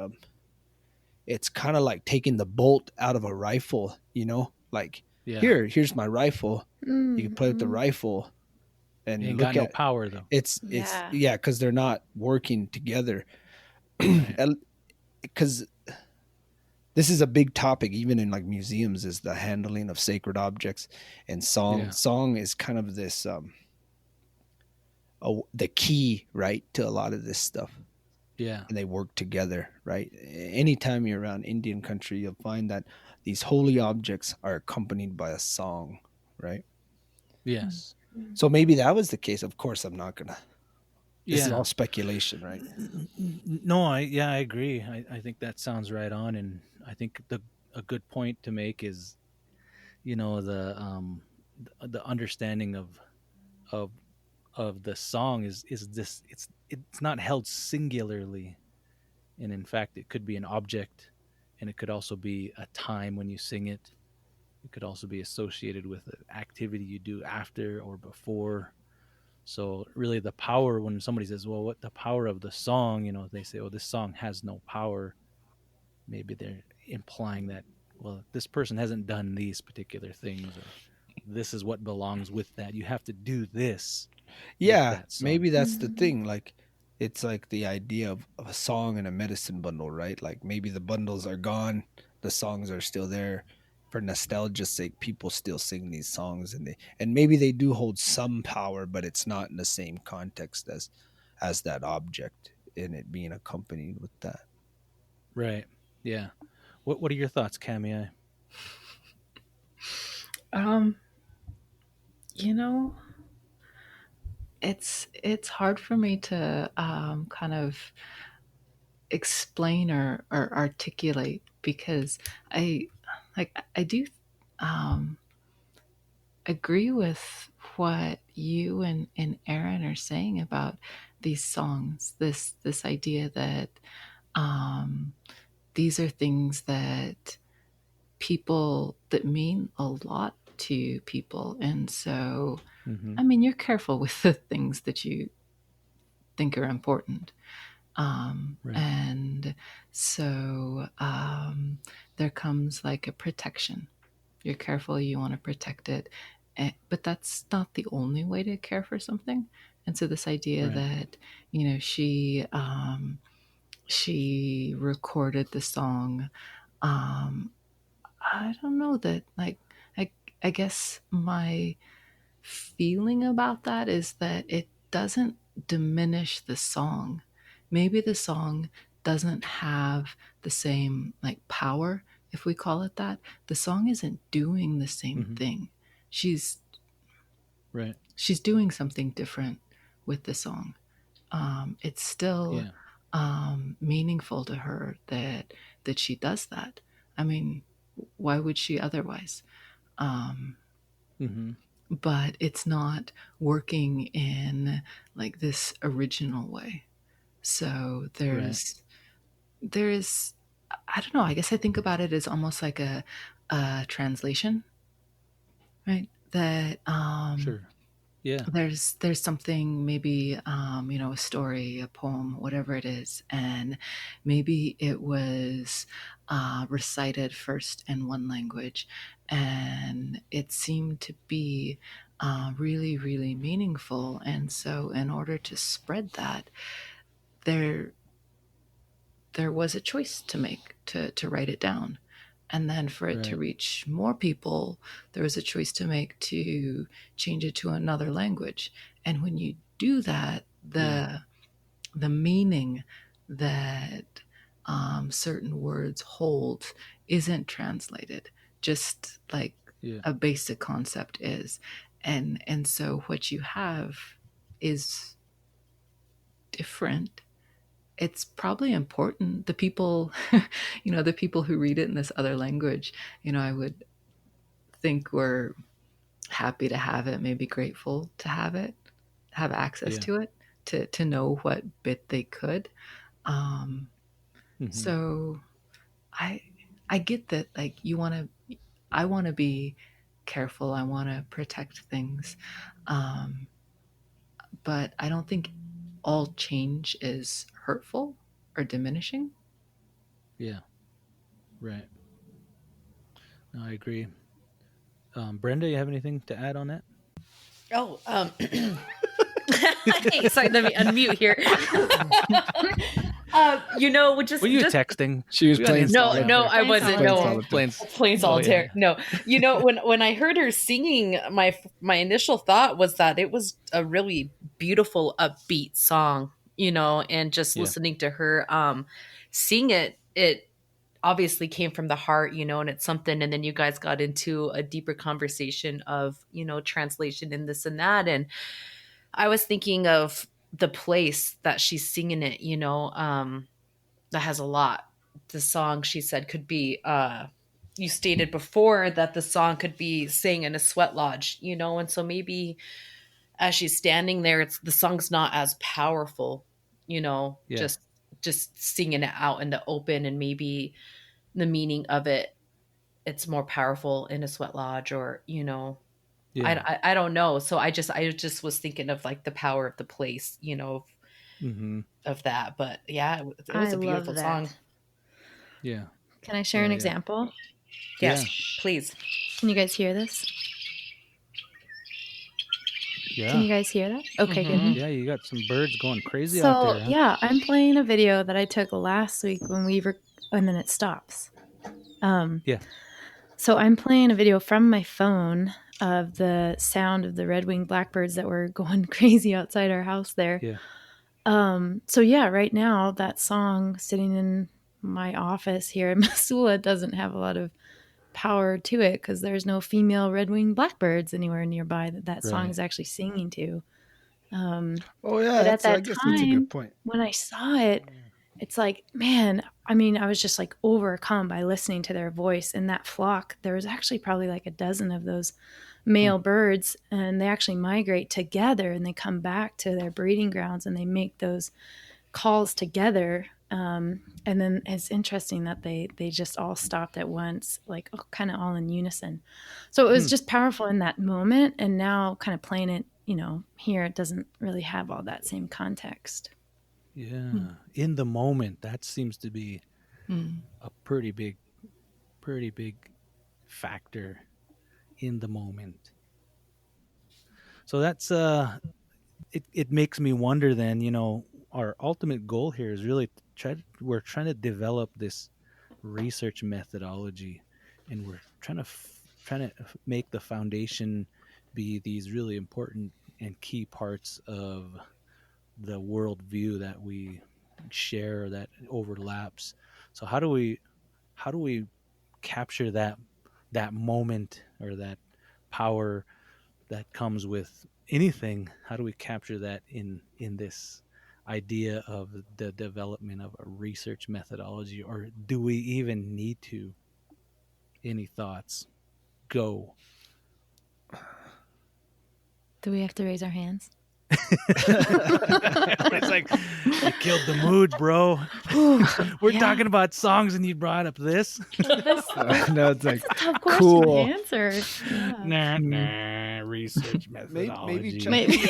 it's kind of like taking the bolt out of a rifle, you know, like here's my rifle. You can play with the rifle and ain't look got no at power though. it's because they're not working together. Because this is a big topic, even in like museums, is the handling of sacred objects and song. Yeah. Song is kind of this the key, right, to a lot of this stuff. Yeah. And they work together, right? Anytime you're around Indian country, you'll find that these holy objects are accompanied by a song, right? Yes. So maybe that was the case. Of course, I'm not gonna. This is Yeah. all speculation, right? No, I agree. I think that sounds right on, and I think a good point to make is, you know, the understanding of the song is this. It's not held singularly, and in fact, it could be an object, and it could also be a time when you sing it. It could also be associated with an activity you do after or before. So really the power, when somebody says, well, what the power of the song, you know, they say, oh, this song has no power. Maybe they're implying that, well, this person hasn't done these particular things, or this is what belongs with that. You have to do this. Yeah, maybe that's the thing. Like, it's like the idea of a song and a medicine bundle, right? Like maybe the bundles are gone, the songs are still there. For nostalgia's sake, people still sing these songs, and maybe they do hold some power, but it's not in the same context as that object, in it being accompanied with that. Right. Yeah. What are your thoughts, Kamiah? You know, it's hard for me to kind of explain or articulate, because I do agree with what you and Aaron are saying about these songs. This idea that these are things that mean a lot to people, and so I mean, you're careful with the things that you think are important. And so there comes like a protection. You're careful, you want to protect it, but that's not the only way to care for something. And so this idea that, you know, she recorded the song, I don't know, that like I guess my feeling about that is that it doesn't diminish the song. Maybe the song doesn't have the same like power, if we call it that. The song isn't doing the same thing. She's doing something different with the song. It's still meaningful to her that she does that. I mean, why would she otherwise? But it's not working in like this original way. So there's I don't know, I guess I think about it as almost like a translation, right? That Sure. Yeah. There's something, maybe you know, a story, a poem, whatever it is, and maybe it was recited first in one language, and it seemed to be really, really meaningful. And so, in order to spread that, there was a choice to make, to write it down. And then for it to reach more people, there was a choice to make to change it to another language. And when you do that, the meaning that certain words hold isn't translated, just like a basic concept is. And so what you have is different. It's probably important. The people, you know, the people who read it in this other language, you know, I would think were happy to have it, maybe grateful to have it, have access to it, to know what bit they could. So I get that, like, I want to be careful. I want to protect things. But I don't think all change is hurtful or diminishing. Yeah. Right. No, I agree. Brenda, you have anything to add on that? Oh, hey, sorry, let me unmute here. Were you texting? She was We got playing instant No, laughter. no, I wasn't. Playing No, solitaire. playing solitaire. No, when I heard her singing, my initial thought was that it was a really beautiful, upbeat song. And just listening to her sing it obviously came from the heart, and it's something. And then you guys got into a deeper conversation of translation and this and that, and I was thinking of the place that she's singing it. That has a lot. The song, she said, could be you stated before that the song could be sang in a sweat lodge, and so maybe as she's standing there, the song's not as powerful, just singing it out in the open, and maybe the meaning of it's more powerful in a sweat lodge, or I don't know. So I just was thinking of like the power of the place, of that. But yeah, it was a beautiful song. Yeah. Can I share an example? Yes, please. Can you guys hear this? Yeah. Can you guys hear that? Okay, good. Yeah, you got some birds going crazy out So there. Huh? yeah, I'm playing a video that I took last week when and then it stops. So I'm playing a video from my phone of the sound of the red-winged blackbirds that were going crazy outside our house there. Yeah. So yeah, right now that song sitting in my office here in Missoula doesn't have a lot of power to it because there's no female red-winged blackbirds anywhere nearby that song is actually singing to. Oh yeah, but I guess that's a good point. When I saw it, it's like, man, I mean, I was just like overcome by listening to their voice. In that flock, there was actually probably like a dozen of those male birds, and they actually migrate together and they come back to their breeding grounds and they make those calls together. And then it's interesting that they just all stopped at once, like kind of all in unison. So it was just powerful in that moment. And now kind of playing it, here, it doesn't really have all that same context. Yeah. In the moment, that seems to be a pretty big factor in the moment. So that's it makes me wonder then, our ultimate goal here is really we're trying to develop this research methodology, and we're trying to make the foundation be these really important and key parts of the worldview that we share, that overlaps. So how do we capture that moment or that power that comes with anything? How do we capture that in this idea of the development of a research methodology, or do we even need to? Any thoughts? Go. Do we have to raise our hands? It's like, you killed the mood, bro. We're talking about songs and you brought up this. No, it's like, That's a tough question cool. to answer. Yeah. Nah, research methodology. Maybe.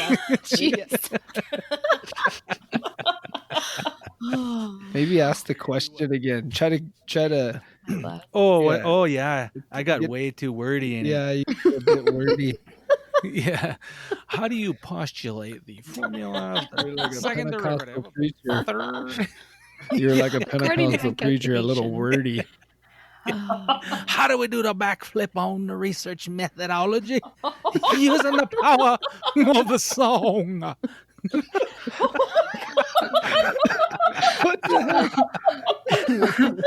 Maybe ask the question again. Try to. Oh yeah. I got way too wordy in it. Yeah, you get a bit wordy. Yeah. How do you postulate the formula of You're like a second Pentecostal derivative? preacher. Third. You're like a According to Pentecostal my preacher, a little wordy. How do we do the backflip on the research methodology? Using the power of the song. What the heck?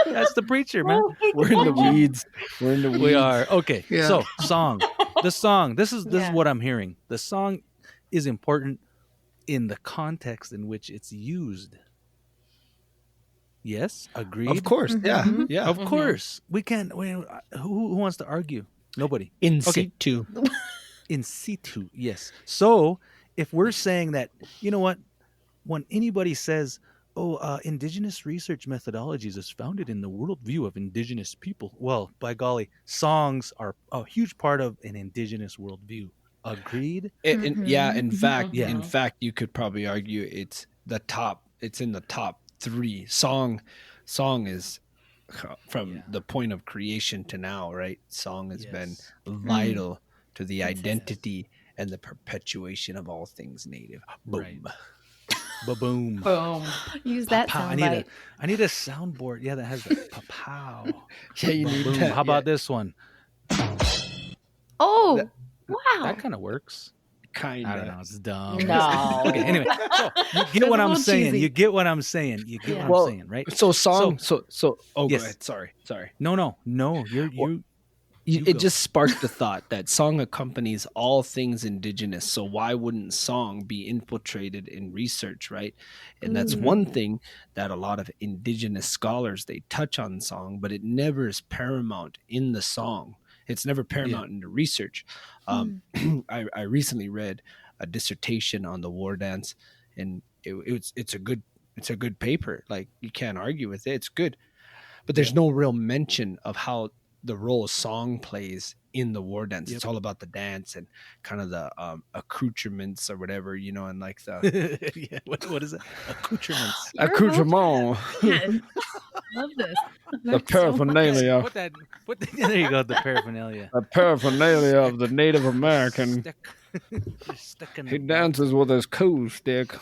That's the preacher, man. We're in the weeds. We are. Okay. Yeah. So, song. The song. This is what I'm hearing. The song is important in the context in which it's used. Yes, agreed. Of course. Yeah. Yeah. Of course. We can't. Who wants to argue? Nobody. In situ. In situ. Yes. So, if we're saying that, you know what, when anybody says Indigenous research methodologies is founded in the worldview of Indigenous people. Well, by golly, songs are a huge part of an Indigenous worldview. Agreed? Yeah, in fact, Yeah. in fact, you could probably argue it's the top. It's in the top 3. Song is from Yeah. the point of creation to now, right? Song has been Yes. vital to the Yes. identity and the perpetuation of all things native. Boom. Right. Ba-boom. Boom. Use that Pa-pow. soundbite. I need a soundboard. Yeah, that has the pa-pow. Yeah, you need Boom. that. How about this one? Oh, That- wow. That kind of works. Kind I don't know. of. It's dumb. No. Okay, anyway. So you get It's what a I'm little saying. cheesy. You get what I'm saying. You get Yeah. what Well, I'm saying, right? So song. So oh, Yes. go ahead. Sorry. No. You It go. just sparked the thought that song accompanies all things indigenous. So why wouldn't song be infiltrated in research, right? And that's one thing that a lot of indigenous scholars, they touch on song, but it never is paramount in the song. It's never paramount in the research. I recently read a dissertation on the war dance, and it's a good paper. Like, you can't argue with it. It's good, but there's no real mention of how the role song plays in the war dance. It's all about the dance and kind of the accoutrements or whatever, and like the Yeah, what is it? Accoutrements. accoutrement, Love this. the paraphernalia, There you go, the paraphernalia. the paraphernalia of the Native American. Stuck in He the dances with his cool stick.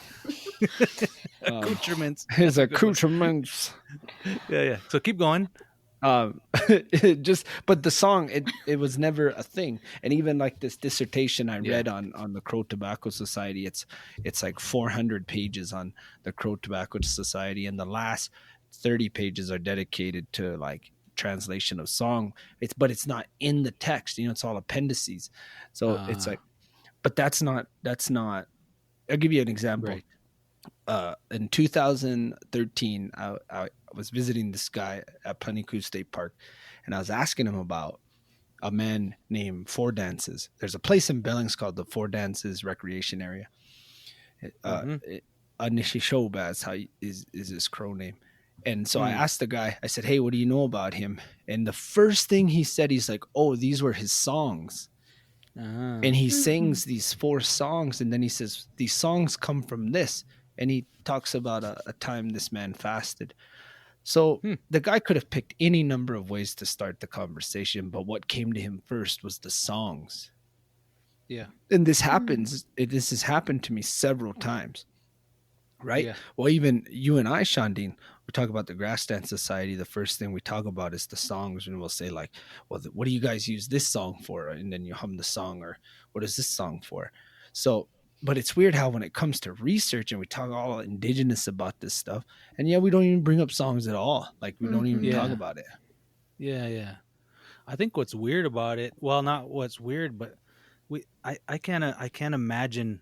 accoutrements. His accoutrements. Yeah. So keep going. But the song, it was never a thing. And even like this dissertation I read on the Crow Tobacco Society, it's like 400 pages on the Crow Tobacco Society, and the last 30 pages are dedicated to like translation of song. But it's not in the text, it's all appendices. So it's like, but that's not I'll give you an example. Right. In 2013, I was visiting this guy at Plenty State Park, and I was asking him about a man named Four Dances. There's a place in Billings called the Four Dances Recreation Area. Anishishoba is his Crow name. And so I asked the guy, I said, hey, what do you know about him? And the first thing he said, he's like, oh, these were his songs. And he sings these 4 songs, and then he says, these songs come from this. And he talks about a time this man fasted. So the guy could have picked any number of ways to start the conversation, but what came to him first was the songs. Yeah. And this happens. This has happened to me several times. Right? Yeah. Well, even you and I, Shandin, we talk about the Grass Dance Society. The first thing we talk about is the songs, and we'll say like, well, what do you guys use this song for? And then you hum the song, or what is this song for? So, but it's weird how when it comes to research and we talk all indigenous about this stuff, and we don't even bring up songs at all. Like, we don't even talk about it. Yeah. I think what's weird about it, well, not what's weird, but I can't imagine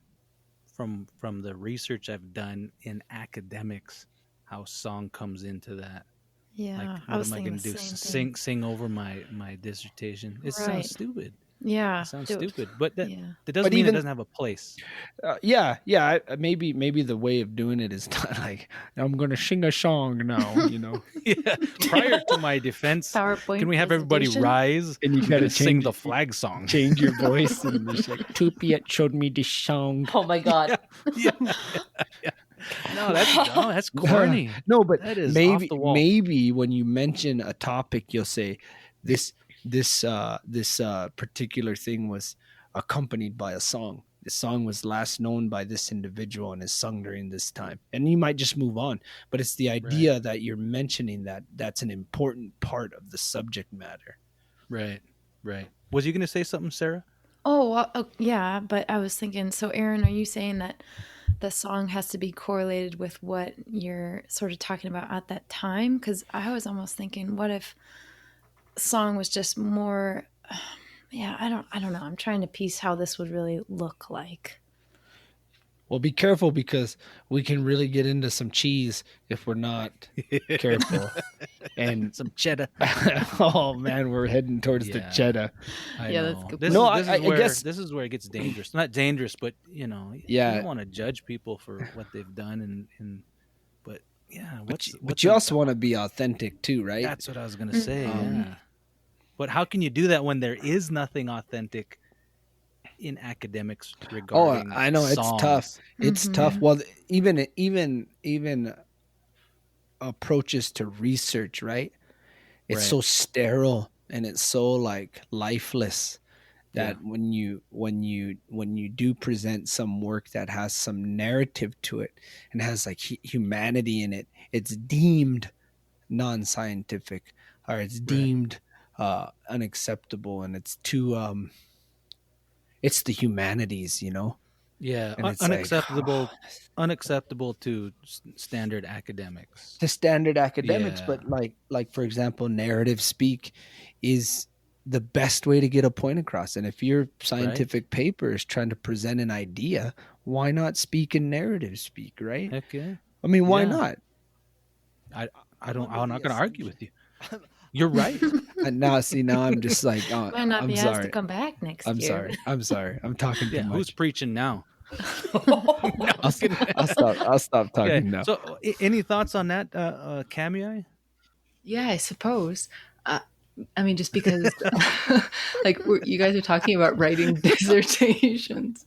from the research I've done in academics how song comes into that. Yeah, Like, I what was am I thinking going to the do? same thing. Sing over my dissertation? It Right. sounds stupid. Yeah, It sounds do it. stupid, but that Yeah. doesn't But mean even- it doesn't have a place. Maybe the way of doing it is not like, I'm going to sing a song now, Yeah. Prior to my defense, PowerPoint. can we have everybody presentation. rise And you gotta sing change the flag song? change your voice, and just like, Tupiat showed me this song. Oh my God. Yeah. No, that's corny. No, but That is off the wall. maybe when you mention a topic, you'll say this particular thing was accompanied by a song. The song was last known by this individual and is sung during this time. And you might just move on. But it's the idea that you're mentioning that's an important part of the subject matter. Right. Was you going to say something, Sarah? Oh, well, yeah, but I was thinking, so Aaron, are you saying that the song has to be correlated with what you're sort of talking about at that time? Because I was almost thinking, what if song was just more, I don't know. I'm trying to piece how this would really look like. Well, be careful, because we can really get into some cheese if we're not careful. And Some cheddar. oh man, we're heading towards the Yeah. cheddar. Yeah, that's a good This point. is, No, I guess- this is where it gets dangerous. Not dangerous, but you Yeah. don't want to judge people for what they've done, and but yeah, but you also want to be authentic too, right? That's what I was gonna say. Mhm. Yeah, but how can you do that when there is nothing authentic in academics regarding I know it's tough. songs? It's tough. Mhm. Well, even approaches to research, right? It's Right. so sterile and it's so like lifeless Yeah. that when you do present some work that has some narrative to it and has like humanity in it, it's deemed non-scientific, or it's Right. deemed unacceptable, and it's too it's the humanities, Yeah. and it's like Unacceptable to standard academics. to standard academics. Yeah. But like for example, narrative speak is the best way to get a point across. And if your scientific paper is trying to present an idea, why not speak in narrative speak, right? Heck yeah. I mean, why Yeah. not? I'm not going to argue with you. You're right. And now I'm just like, oh, Might not I'm be asked to sorry. come back next I'm year. sorry. I'm talking too Yeah. Who's much. preaching now? I'll stop Okay. talking now. So, any thoughts on that, Kamiah? Yeah, I suppose. I mean, just because, like, you guys are talking about writing dissertations,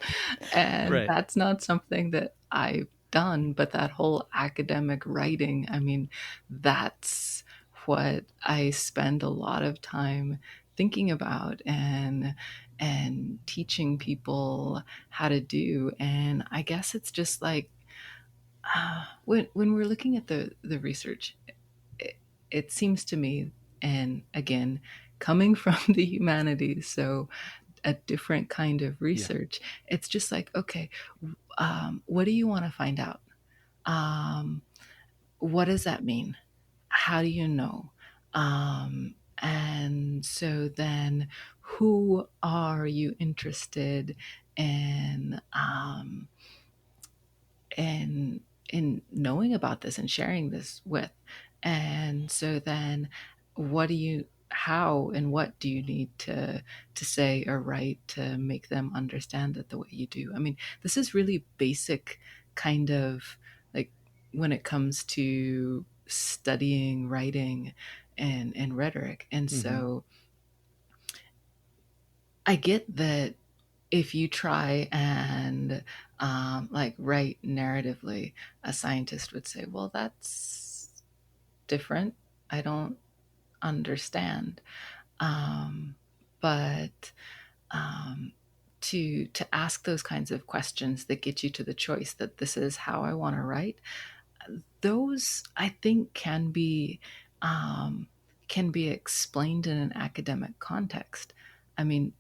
and Right. that's not something that I've done, but that whole academic writing, I mean, that's what I spend a lot of time thinking about and teaching people how to do. And I guess it's just like, when we're looking at the research, it seems to me, and again, coming from the humanities, so a different kind of research, it's just like, okay, what do you want to find out? What does that mean? How do you know? And so then, who are you interested in? in knowing about this and sharing this with. And so then, how and what do you need to say or write to make them understand it the way you do? I mean, this is really basic kind of, like, when it comes to studying writing and rhetoric. And so I get that if you try and like write narratively, a scientist would say, well, that's different. I don't understand. But to ask those kinds of questions that get you to the choice that this is how I want to write, those I think can be explained in an academic context. I mean,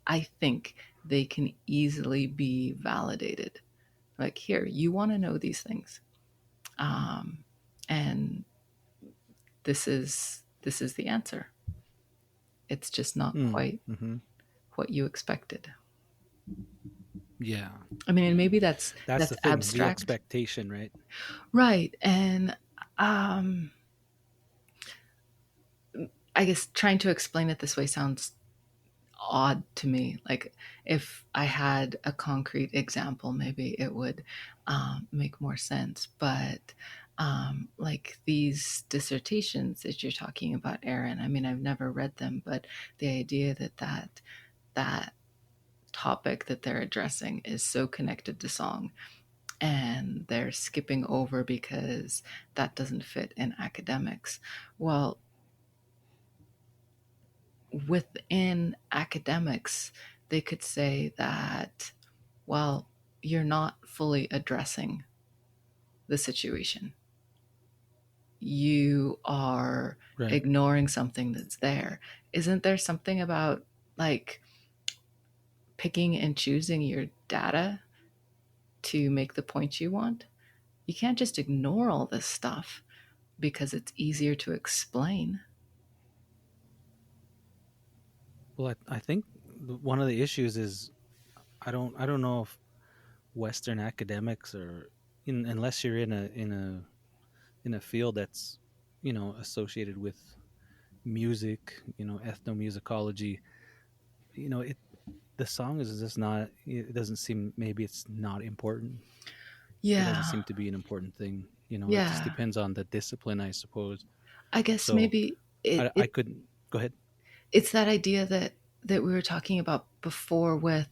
I think they can easily be validated. Like, here, you want to know these things, and this is the answer. It's just not quite what you expected. Yeah. I mean, and maybe that's the thing, abstract. the expectation, right? Right. And I guess trying to explain it this way sounds odd to me. Like, if I had a concrete example, maybe it would make more sense. But like these dissertations that you're talking about, Aaron, I mean, I've never read them, but the idea that topic that they're addressing is so connected to song, and they're skipping over because that doesn't fit in academics. Well, within academics, they could say that, well, you're not fully addressing the situation. You are ignoring something that's there. Isn't there something about, like, picking and choosing your data to make the point you want? You can't just ignore all this stuff because it's easier to explain. Well, I think one of the issues is I don't know if Western academics are unless you're in a field that's associated with music, ethnomusicology. The song is just not. It doesn't seem, maybe it's not important. It Yeah. doesn't seem to be an important thing. It just Yeah. depends on the discipline, I suppose. I guess So, maybe I couldn't go ahead. it's that idea that we were talking about before with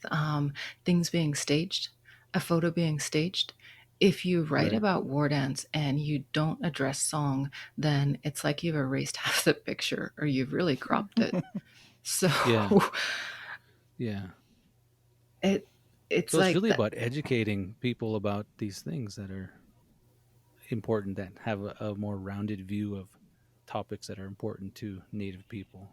things being staged, a photo being staged. If you write Right. about war dance and you don't address song, then it's like you've erased half the picture or you've really cropped it. So Yeah. it's So like it's really that. about educating people about these things that are important, that have a more rounded view of topics that are important to Native people.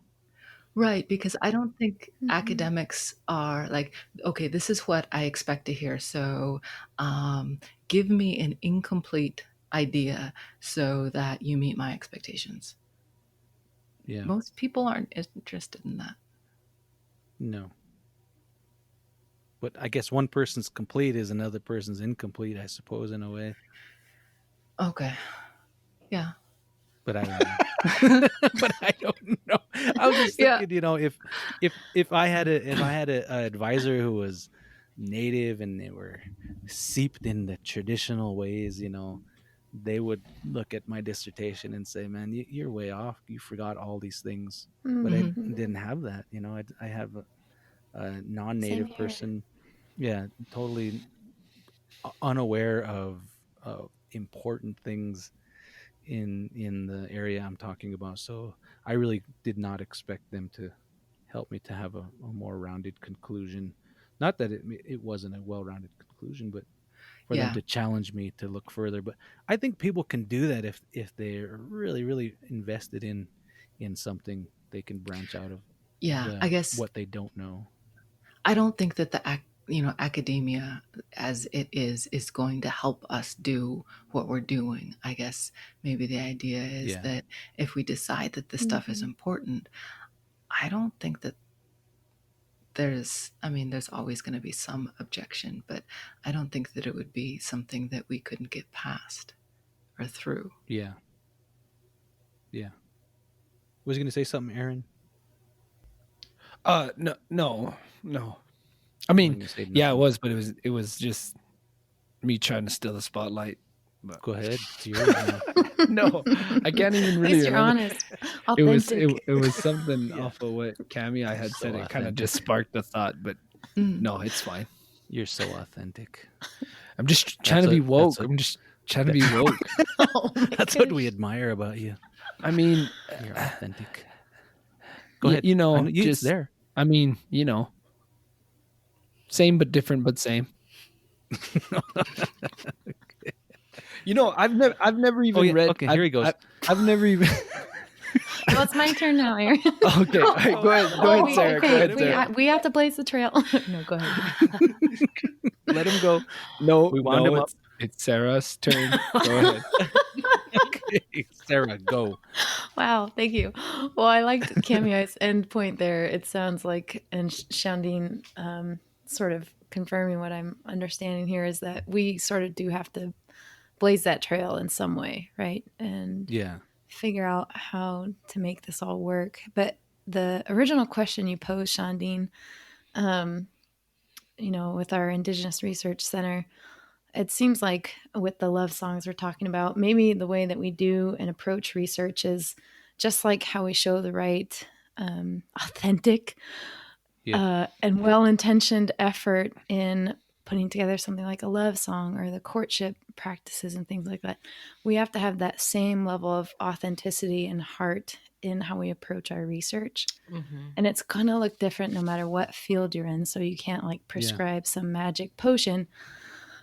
Right, because I don't think academics are like, okay, this is what I expect to hear. So give me an incomplete idea so that you meet my expectations. Yeah. Most people aren't interested in that. No. But I guess one person's complete is another person's incomplete, I suppose, in a way. Okay. Yeah. But I don't know. But I don't know. I was just Yeah. thinking, if I had a advisor who was Native and they were seeped in the traditional ways, they would look at my dissertation and say, "Man, you're way off. You forgot all these things." But I didn't have that. I have a non-Native here. person, yeah, totally unaware of important things in the area I'm talking about. So I really did not expect them to help me to have a more rounded conclusion. Not that it wasn't a well-rounded conclusion, but for them to challenge me to look further. But I think people can do that if they're really, really invested in something. They can branch out of I guess what they don't know. I don't think that the academia as it is going to help us do what we're doing. I guess maybe the idea is that if we decide that this stuff is important, I don't think that there's always going to be some objection, but I don't think that it would be something that we couldn't get past or through. Yeah. Was you going to say something, Aaron? No. I mean, yeah, it was, but it was just me trying to steal the spotlight. But go ahead. It's yours now. No, I can't even really You're remember. honest. Authentic. It was something off of what Kamiah had said. It kind of just sparked the thought, but no, it's fine. You're so authentic. I'm just trying to be woke. I'm just trying to be woke. That's what we admire about you. I mean, you're authentic. Go ahead. Just there. I mean, same but different, but same. I've never even read. Okay, here he goes. I've never even. Well, it's my turn now, Aaron. Okay, all right, go ahead, Sarah. Go ahead, Sarah. We have to blaze the trail. No, go ahead. Let him go. No, we wound him up. It's Sarah's turn. Go ahead. Okay, Serra, go. Wow, thank you. Well, I liked Kamiah's end point there. It sounds like, and Shandin sort of confirming what I'm understanding here, is that we sort of do have to blaze that trail in some way, right? And figure out how to make this all work. But the original question you posed, Shandin, with our Indigenous Research Center, it seems like with the love songs we're talking about, maybe the way that we do and approach research is just like how we show the right authentic and well-intentioned effort in putting together something like a love song or the courtship practices and things like that. We have to have that same level of authenticity and heart in how we approach our research. And it's going to look different no matter what field you're in. So you can't prescribe some magic potion,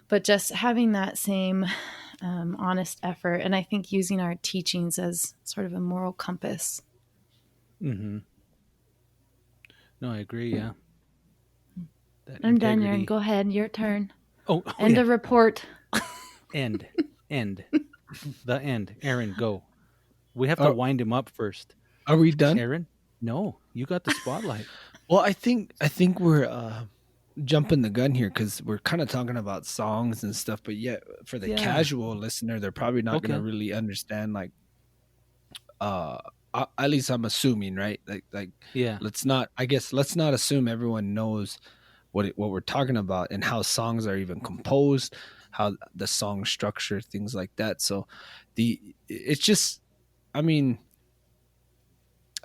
but just having that same honest effort. And I think using our teachings as sort of a moral compass. Mm-hmm. No, I agree. Yeah. I'm done, Aaron. Go ahead. Your turn. End of report. End. The end. Aaron, go. We have to wind him up first. Are we done? Aaron? No, you got the spotlight. Well, I think we're jumping the gun here because we're kind of talking about songs and stuff, but yet for the casual listener, they're probably not going to really understand. At least I'm assuming, right? Let's not assume everyone knows what we're talking about and how songs are even composed. how the song structure, things like that. So it's just, I mean,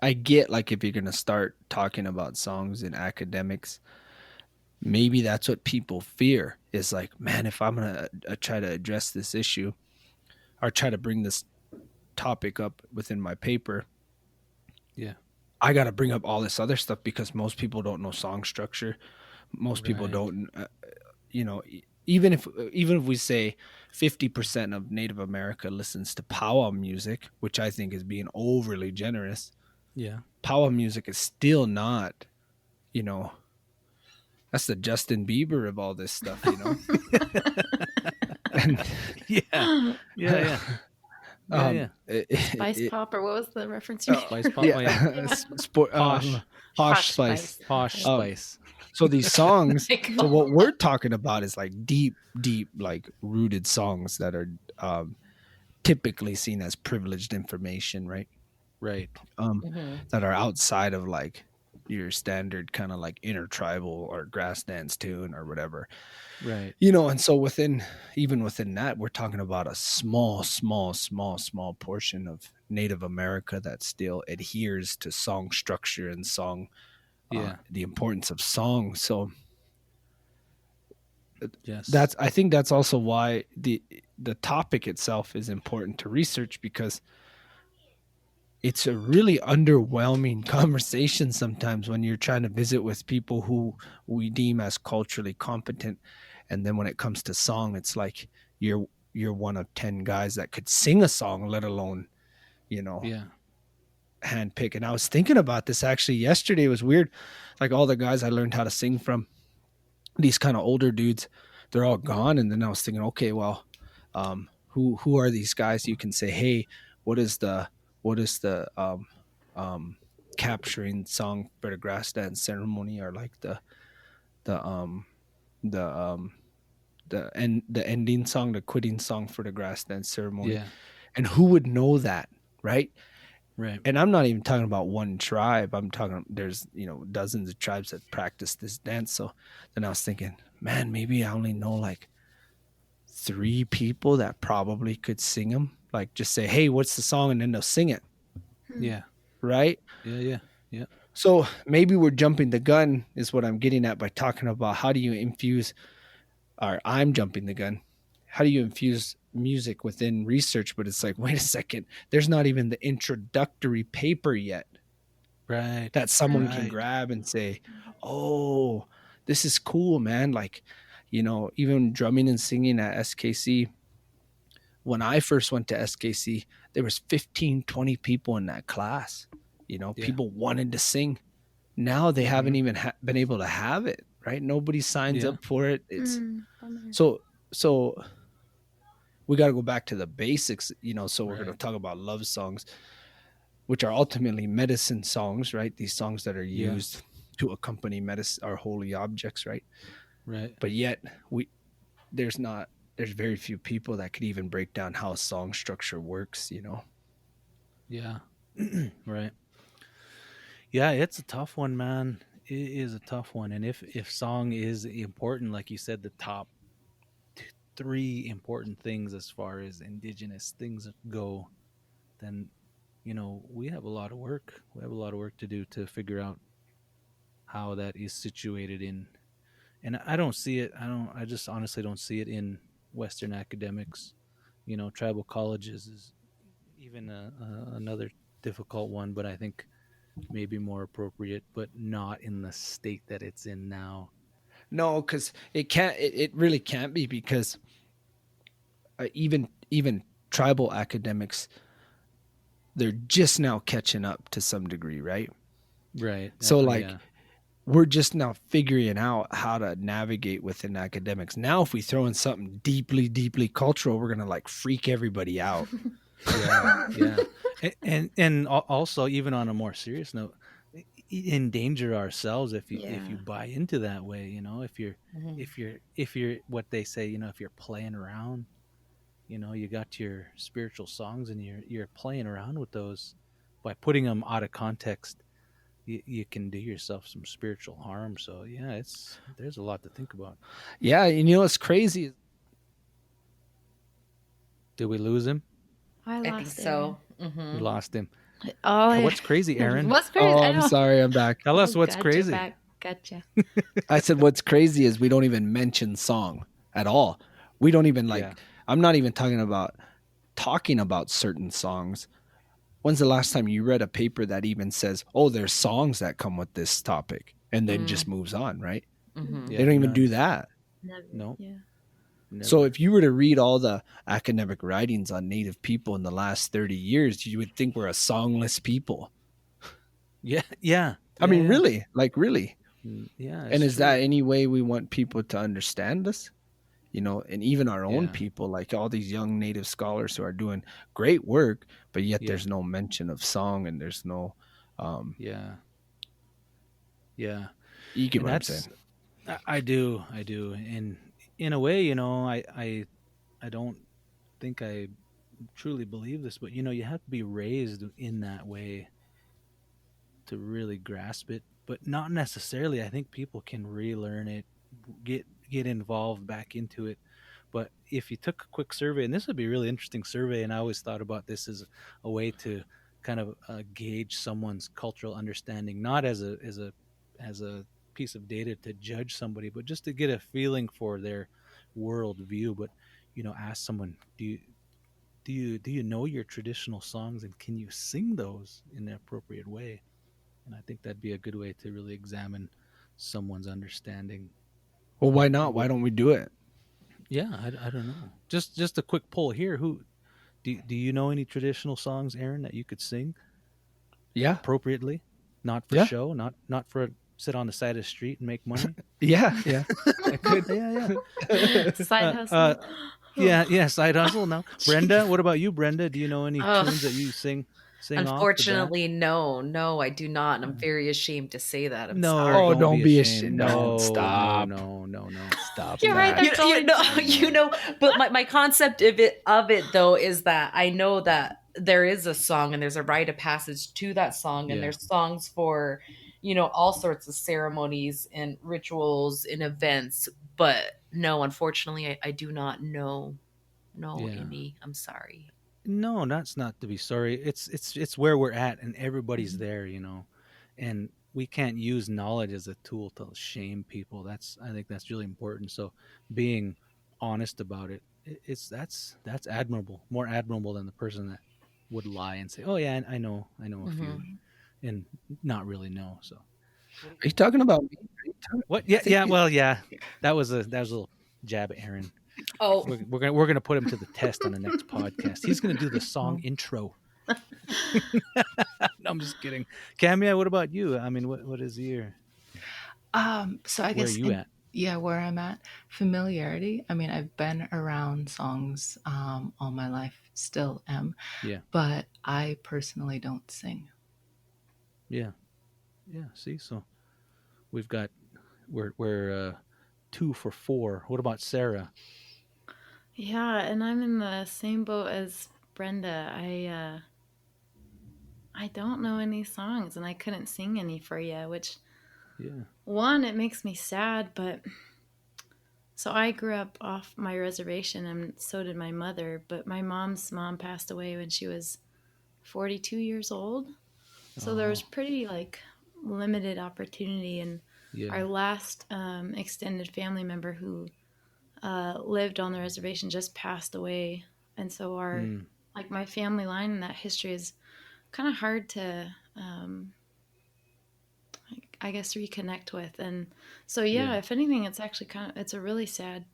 I get like if you're gonna start talking about songs in academics, maybe that's what people fear is like, man, if I'm gonna try to address this issue or try to bring this topic up within my paper, Yeah. I got to bring up all this other stuff because most people don't know song structure. Most people Right. don't, you know, even if we say 50% of Native America listens to powwow music, which I think is being overly generous, Yeah. powwow music is still not, you know, that's the Justin Bieber of all this stuff, you know. And Yeah. Yeah. Yeah. Spice it- pop, or what was the reference you made? Spice pop. Oh, yeah. yeah, sport, Posh. posh spice. Posh Um, spice. So these songs, My so God. what we're talking about is like deep, like rooted songs that are typically seen as privileged information, right? Right. Mhm. That are outside of like your standard kind of like intertribal or grass dance tune or whatever, Right. you know. And so even within that, we're talking about a small portion of Native America that still adheres to song structure and song, Yeah. the importance of song. So Yes. I think that's also why the topic itself is important to research, because it's a really underwhelming conversation sometimes when you're trying to visit with people who we deem as culturally competent, and then when it comes to song, it's like you're one of 10 guys that could sing a song, let alone, you know, Yeah. handpick. And I was thinking about this actually yesterday. It was weird, like all the guys I learned how to sing from, these kind of older dudes, they're all gone. And then I was thinking, okay, well, who are these guys you can say, hey, what is the capturing song for the grass dance ceremony, or like the the um the ending song, the quitting song for the grass dance ceremony? Yeah. And who would know that, right? Right. And I'm not even talking about one tribe. I'm talking, there's, you know, dozens of tribes that practice this dance. So then I was thinking, man, maybe I only know like 3 people that probably could sing them. Like just say, hey, what's the song? And then they'll sing it. Yeah. Right. Yeah. So maybe we're jumping the gun is what I'm getting at by talking about how do you infuse, or I'm jumping the gun. How do you infuse music within research? But it's like, wait a second, there's not even the introductory paper yet Right. that someone can Right. grab and say, oh, this is cool, man. Like, you know, even drumming and singing at SKC, when I first went to SKC, there was 15, 20 people in that class. You know, Yeah. people wanted to sing. Now they haven't even been able to have it, right? Nobody signs Yeah. up for it. It's Bummer. so we got to go back to the basics, you know. So we're going to Right. talk about love songs, which are ultimately medicine songs, right? These songs that are Yeah. used to accompany medicine, are holy objects, right? Right. But yet there's very few people that could even break down how song structure works, you know. Yeah. Right. Yeah, it's a tough one, man. It is a tough one. And if song is important, like you said, the top 3 important things as far as indigenous things go, then you know, we have a lot of work. We have a lot of work to do to figure out how that is situated in. And I don't see it. I just honestly don't see it in Western academics. You know, tribal colleges is even another difficult one, but I think maybe more appropriate, but not in the state that it's in now. No, because it really can't be, because even tribal academics, they're just now catching up to some degree, right? Right. So like, yeah. we're just now figuring out how to navigate within academics. Now, if we throw in something deeply, deeply cultural, we're gonna like freak everybody out. Yeah. And also, even on a more serious note, endanger ourselves if you buy into that way. You know, if you're what they say, you know, if you're playing around, you know, you got your spiritual songs and you're playing around with those by putting them out of context. You can do yourself some spiritual harm. So yeah, there's a lot to think about. Yeah, and you know what's crazy? Did we lose him? I I think lost so. We Mm-hmm. lost him. Oh, What's crazy, Aaron? What's crazy? Oh, I I'm know. sorry. I'm back. Tell us what's Gotcha, crazy. back. Gotcha. I said what's crazy is we don't even mention song at all. We don't even Yeah. I'm not even talking about certain songs. When's the last time you read a paper that even says, "Oh, there's songs that come with this topic," and then just moves on, right? Mm-hmm. Yeah, They don't even none. do that. Never. No. Yeah. Never. So if you were to read all the academic writings on Native people in the last 30 years, you would think we're a songless people. yeah. I mean, Yeah. really, like really. Yeah. And is true. that any way we want people to understand us? You know, and even our own Yeah. people, like all these young Native scholars who are doing great work, but yet Yeah. there's no mention of song and there's no, Yeah. Yeah. you get And what I'm that's saying? I do. And in a way, I don't think I truly believe this, but you have to be raised in that way to really grasp it, but not necessarily. I think people can relearn it, get involved back into it. But if you took a quick survey, and this would be a really interesting survey, and I always thought about this as a way to kind of gauge someone's cultural understanding, not as a piece of data to judge somebody, but just to get a feeling for their worldview. But ask someone, do you know your traditional songs, and can you sing those in an appropriate way? And I think that'd be a good way to really examine someone's understanding. Well, why not? Why don't we do it? Yeah, I don't know. Just a quick poll here. Who do you know any traditional songs, Aaron, that you could sing Yeah. appropriately, not for Yeah. show, not for sit on the side of the street and make money? Yeah. Yeah. I could. Yeah. Side hustle. Yeah. Side hustle. No, Brenda. What about you, Brenda? Do you know any tunes that you sing off the bat? Unfortunately, no, I do not, and I'm very ashamed to say that. I'm No, sorry. Oh, don't don't be be ashamed. ashamed. No, Stop. No. Stop. You're right, that. that's You know, but my concept of it though is that I know that there is a song and there's a rite of passage to that song, and Yeah. there's songs for all sorts of ceremonies and rituals and events. But no, unfortunately, I do not know Yeah. any. I'm sorry. No, that's not to be sorry. It's where we're at, and everybody's there, and we can't use knowledge as a tool to shame people. I think that's really important. So being honest about it, that's admirable, more admirable than the person that would lie and say, "Oh yeah, I know a few," and not really know. So Are you talking about me? what? Yeah. Well, yeah, that was a little jab at Aaron. Oh, We're gonna put him to the test on the next podcast. He's gonna do the song intro. No, I'm just kidding. Kamiah, what about you? I mean, what is your? So I Where guess are you at? Yeah, where I'm at, familiarity. I mean, I've been around songs all my life, still am. Yeah. But I personally don't sing. Yeah. See, so we're 2 for 4. What about Serra? Yeah, and I'm in the same boat as Brenda. I don't know any songs, and I couldn't sing any for you, which one, it makes me sad, but so I grew up off my reservation, and so did my mother, but my mom's mom passed away when she was 42 years old. So there was pretty limited opportunity, and our last extended family member who lived on the reservation just passed away, and so our my family line and that history is kind of hard to I guess reconnect with. And so if anything, it's actually it's a really sad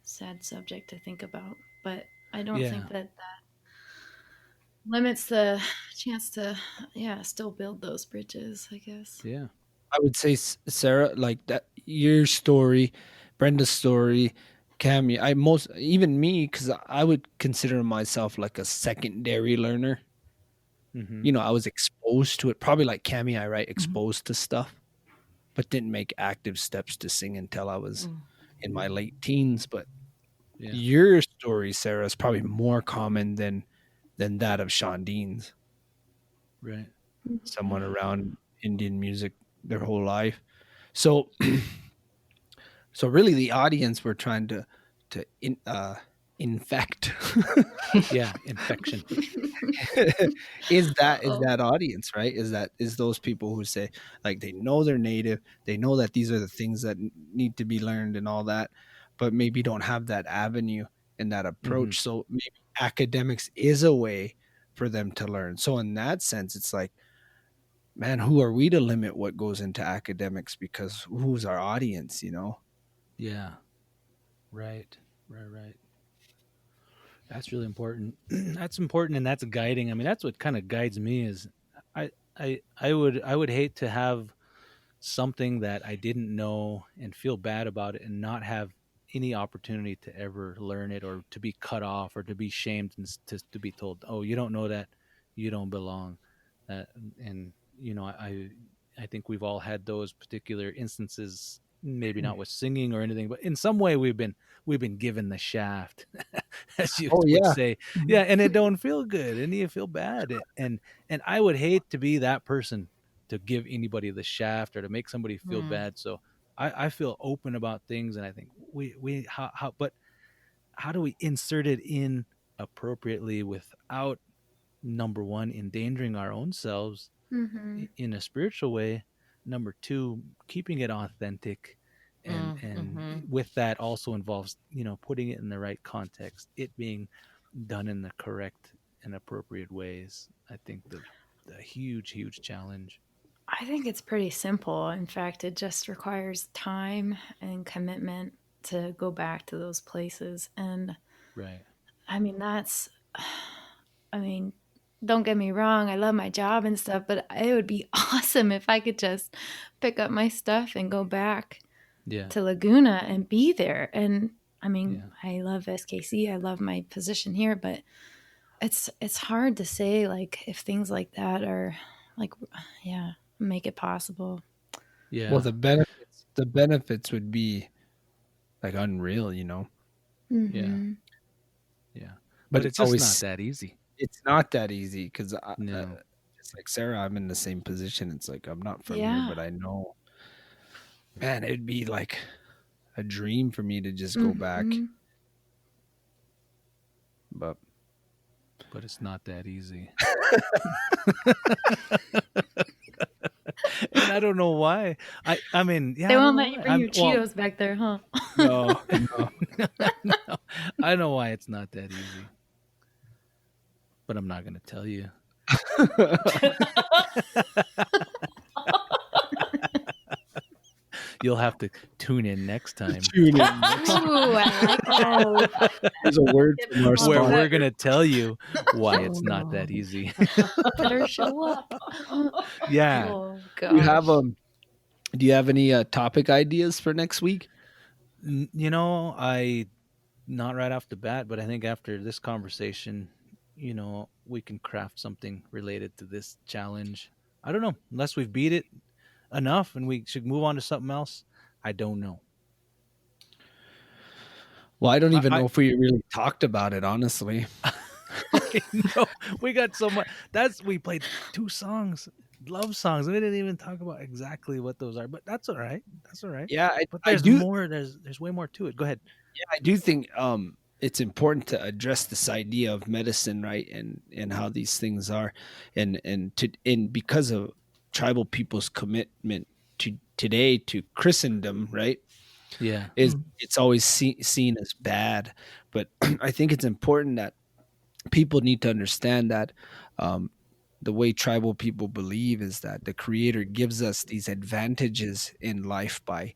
subject to think about, but I don't think that limits the chance to still build those bridges, I guess. I would say, Serra, like that, your story, Brenda's story, Kamiah, even me, because I would consider myself like a secondary learner. Mm-hmm. I was exposed to it, probably like Kamiah, right? Exposed to stuff, but didn't make active steps to sing until I was in my late teens. But your story, Serra, is probably more common than that of Shandin's. Right. Someone around Indian music their whole life. So really the audience were trying to infect Yeah, infection. is Uh-oh. that audience, right? Is those people who say, like, they know they're native, they know that these are the things that need to be learned and all that, but maybe don't have that avenue and that approach. So maybe academics is a way for them to learn. So in that sense, it's like, man, who are we to limit what goes into academics, because who's our audience, you know? Yeah. Right. That's really important. That's important, and that's guiding. I mean, that's what kind of guides me is I would hate to have something that I didn't know and feel bad about it and not have any opportunity to ever learn it, or to be cut off, or to be shamed and to be told, "Oh, you don't know that, you don't belong." Uh, and I think we've all had those particular instances. Maybe not with singing or anything, but in some way we've been given the shaft, as you Oh would yeah. say. Yeah, and it don't feel good, and you feel bad, and I would hate to be that person to give anybody the shaft or to make somebody feel bad. So I feel open about things, and I think we but how do we insert it in appropriately without, number one, endangering our own selves Mm-hmm. in a spiritual way, number two, keeping it authentic, and with that also involves putting it in the right context, it being done in the correct and appropriate ways. I think the huge challenge. I think it's pretty simple. In fact, it just requires time and commitment to go back to those places. And Right. I mean, I mean, don't get me wrong, I love my job and stuff, but it would be awesome if I could just pick up my stuff and go back Yeah. to Laguna and be there. And I mean, Yeah. I love SKC, I love my position here, but it's hard to say, like, if things like that are like, yeah, make it possible. Yeah. Well, the benefits would be like unreal, you know. Yeah. Mm-hmm. Yeah. But But it's it's just not always that easy. it's not that easy, because No. it's like Sarah, I'm in the same position. It's like, I'm not from here, Yeah. but I know, man, it'd be like a dream for me to just go back. Mm-hmm. But But it's not that easy. And I don't know why. I mean, yeah, They I won't don't let know you why. bring your Cheetos back there, huh? no. No, I know why it's not that easy. But I'm not going to tell you. You'll have to tune in next time. Tune in next Ooh, I like that. There's a word from our Where sponsor. we're going to tell you why it's not that easy. Better show up. Yeah. Oh Do you have gosh. do you have any topic ideas for next week? I not right off the bat, but I think after this conversation, we can craft something related to this challenge. I don't know, unless we've beat it enough and we should move on to something else. I don't know. Well, I don't even know if we really talked about it, honestly. No, we got so much. We played 2 songs, love songs. We didn't even talk about exactly what those are, but that's all right. Yeah, But I there's do. more. There's way more to it. Go ahead. Yeah, I do think it's important to address this idea of medicine, right, and how these things are, and because of tribal people's commitment to today to Christendom, right, Yeah. it's always seen as bad, but I think it's important that people need to understand that the way tribal people believe is that the Creator gives us these advantages in life by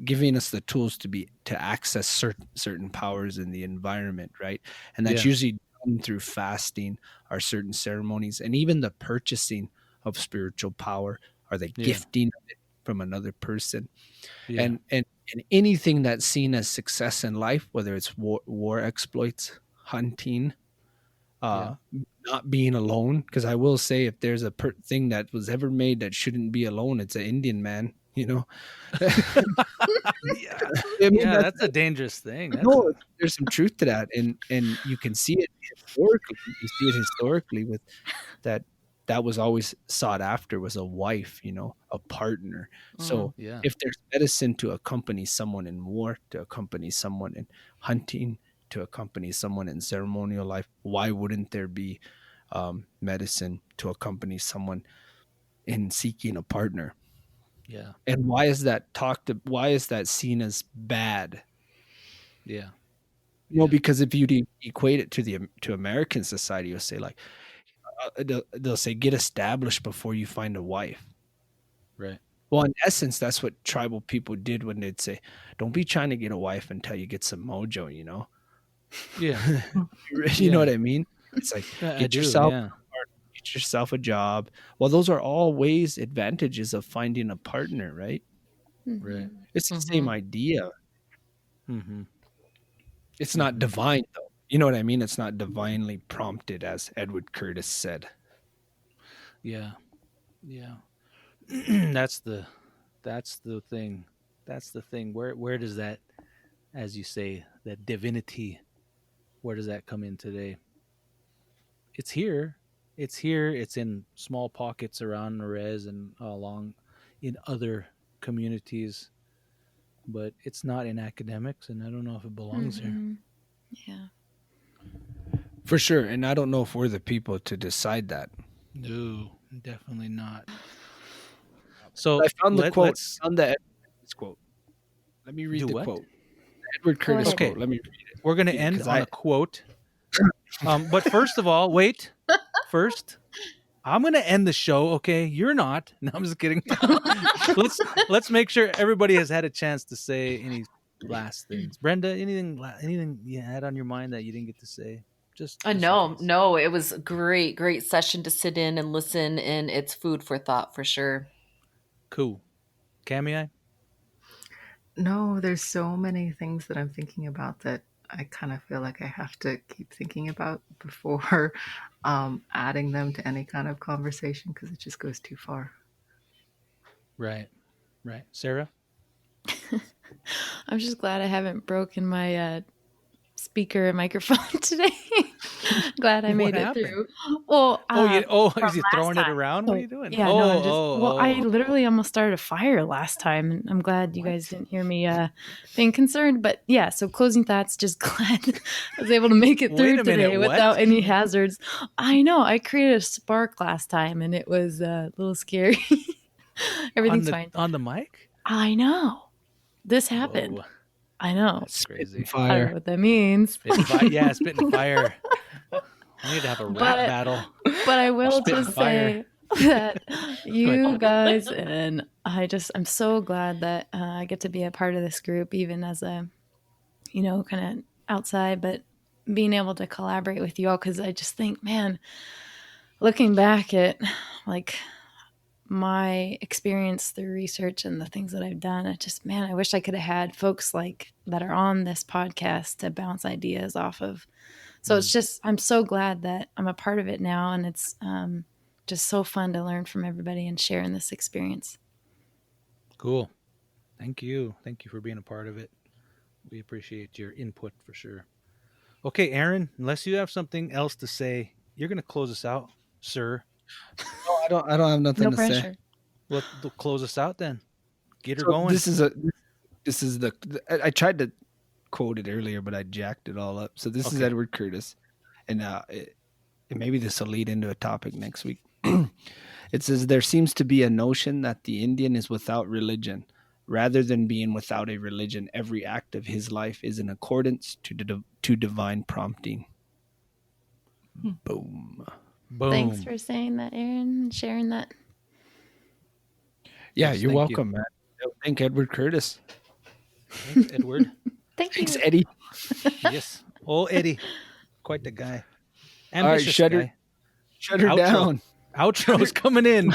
giving us the tools to access certain powers in the environment, right? And that's Yeah. usually done through fasting or certain ceremonies, and even the purchasing of spiritual power or the gifting of it from another person. Yeah. And anything that's seen as success in life, whether it's war exploits, hunting, not being alone. Because I will say, if there's a thing that was ever made that shouldn't be alone, it's an Indian man. You know, Yeah. I mean, that's a dangerous thing. There's some truth to that, and you can see it historically. You see it historically with that that was always sought after was a wife, a partner. So Yeah. if there's medicine to accompany someone in war, to accompany someone in hunting, to accompany someone in ceremonial life, why wouldn't there be medicine to accompany someone in seeking a partner? Yeah. And why is that seen as bad? Yeah. Because if you equate it to American society, you'll say like, they'll say get established before you find a wife. Right. Well, in essence, that's what tribal people did when they'd say, don't be trying to get a wife until you get some mojo, Yeah. You know what I mean? It's like, get yourself a job. Well, those are all advantages of finding a partner, right? Right. It's the same idea. Mm-hmm. It's not divine, though. You know what I mean? It's not divinely prompted, as Edward Curtis said. Yeah. Yeah. That's the thing. That's the thing. Where does that, as you say, that divinity, where does that come in today? It's here. It's here. It's in small pockets around Nerez and along in other communities, but it's not in academics, and I don't know if it belongs here. Yeah. For sure. And I don't know if we're the people to decide that. No, definitely not. So I found the quote. Found the Edward quote. Let me read the quote. Edward Curtis quote. Let me read it. We're going to end on a quote. But first of all, wait. First, I'm going to end the show. Okay, you're not. No, I'm just kidding. Let's make sure everybody has had a chance to say any last things. Brenda, anything you had on your mind that you didn't get to say? Just no, it was a great session to sit in and listen, and it's food for thought for sure. Cool. Kamiah? No, there's so many things that I'm thinking about that I kind of feel like I have to keep thinking about before adding them to any kind of conversation, because it just goes too far. Right. Serra? I'm just glad I haven't broken my speaker and microphone today. Glad I made it through. Well, is he throwing it around? What are you doing? Yeah, I literally almost started a fire last time, and I'm glad you guys didn't hear me being concerned. But yeah, so closing thoughts. Just glad I was able to make it through today without any hazards. I know I created a spark last time, and it was a little scary. Everything's fine on the mic. I know this happened. Whoa. I know. That's crazy. Fire. I don't know what that means. Spitting fire. We need to have a rap battle. But I will just say that you guys and I'm so glad that I get to be a part of this group, even as a, kind of outside, but being able to collaborate with you all. Cause I just think, man, looking back at like my experience through research and the things that I've done, I wish I could have had folks like that are on this podcast to bounce ideas off of. So it's just, I'm so glad that I'm a part of it now. And it's just so fun to learn from everybody and sharing this experience. Cool. Thank you. Thank you for being a part of it. We appreciate your input for sure. Okay, Aaron, unless you have something else to say, you're going to close us out, sir. No, I don't have nothing to say. Well, close us out then. Get her going. This is I tried to quote it earlier, but I jacked it all up. So this is Edward Curtis, and maybe this will lead into a topic next week. It says, there seems to be a notion that the Indian is without religion. Rather than being without a religion, every act of his life is in accordance to divine prompting. Boom. Thanks for saying that, Aaron, and sharing that. Yeah, you're welcome, man. Thank Edward Curtis. Thanks, Edward. Thanks, Eddie. Yes. Oh, Eddie. Quite the guy. Ambitious guy. Shut her down. Outro's coming in.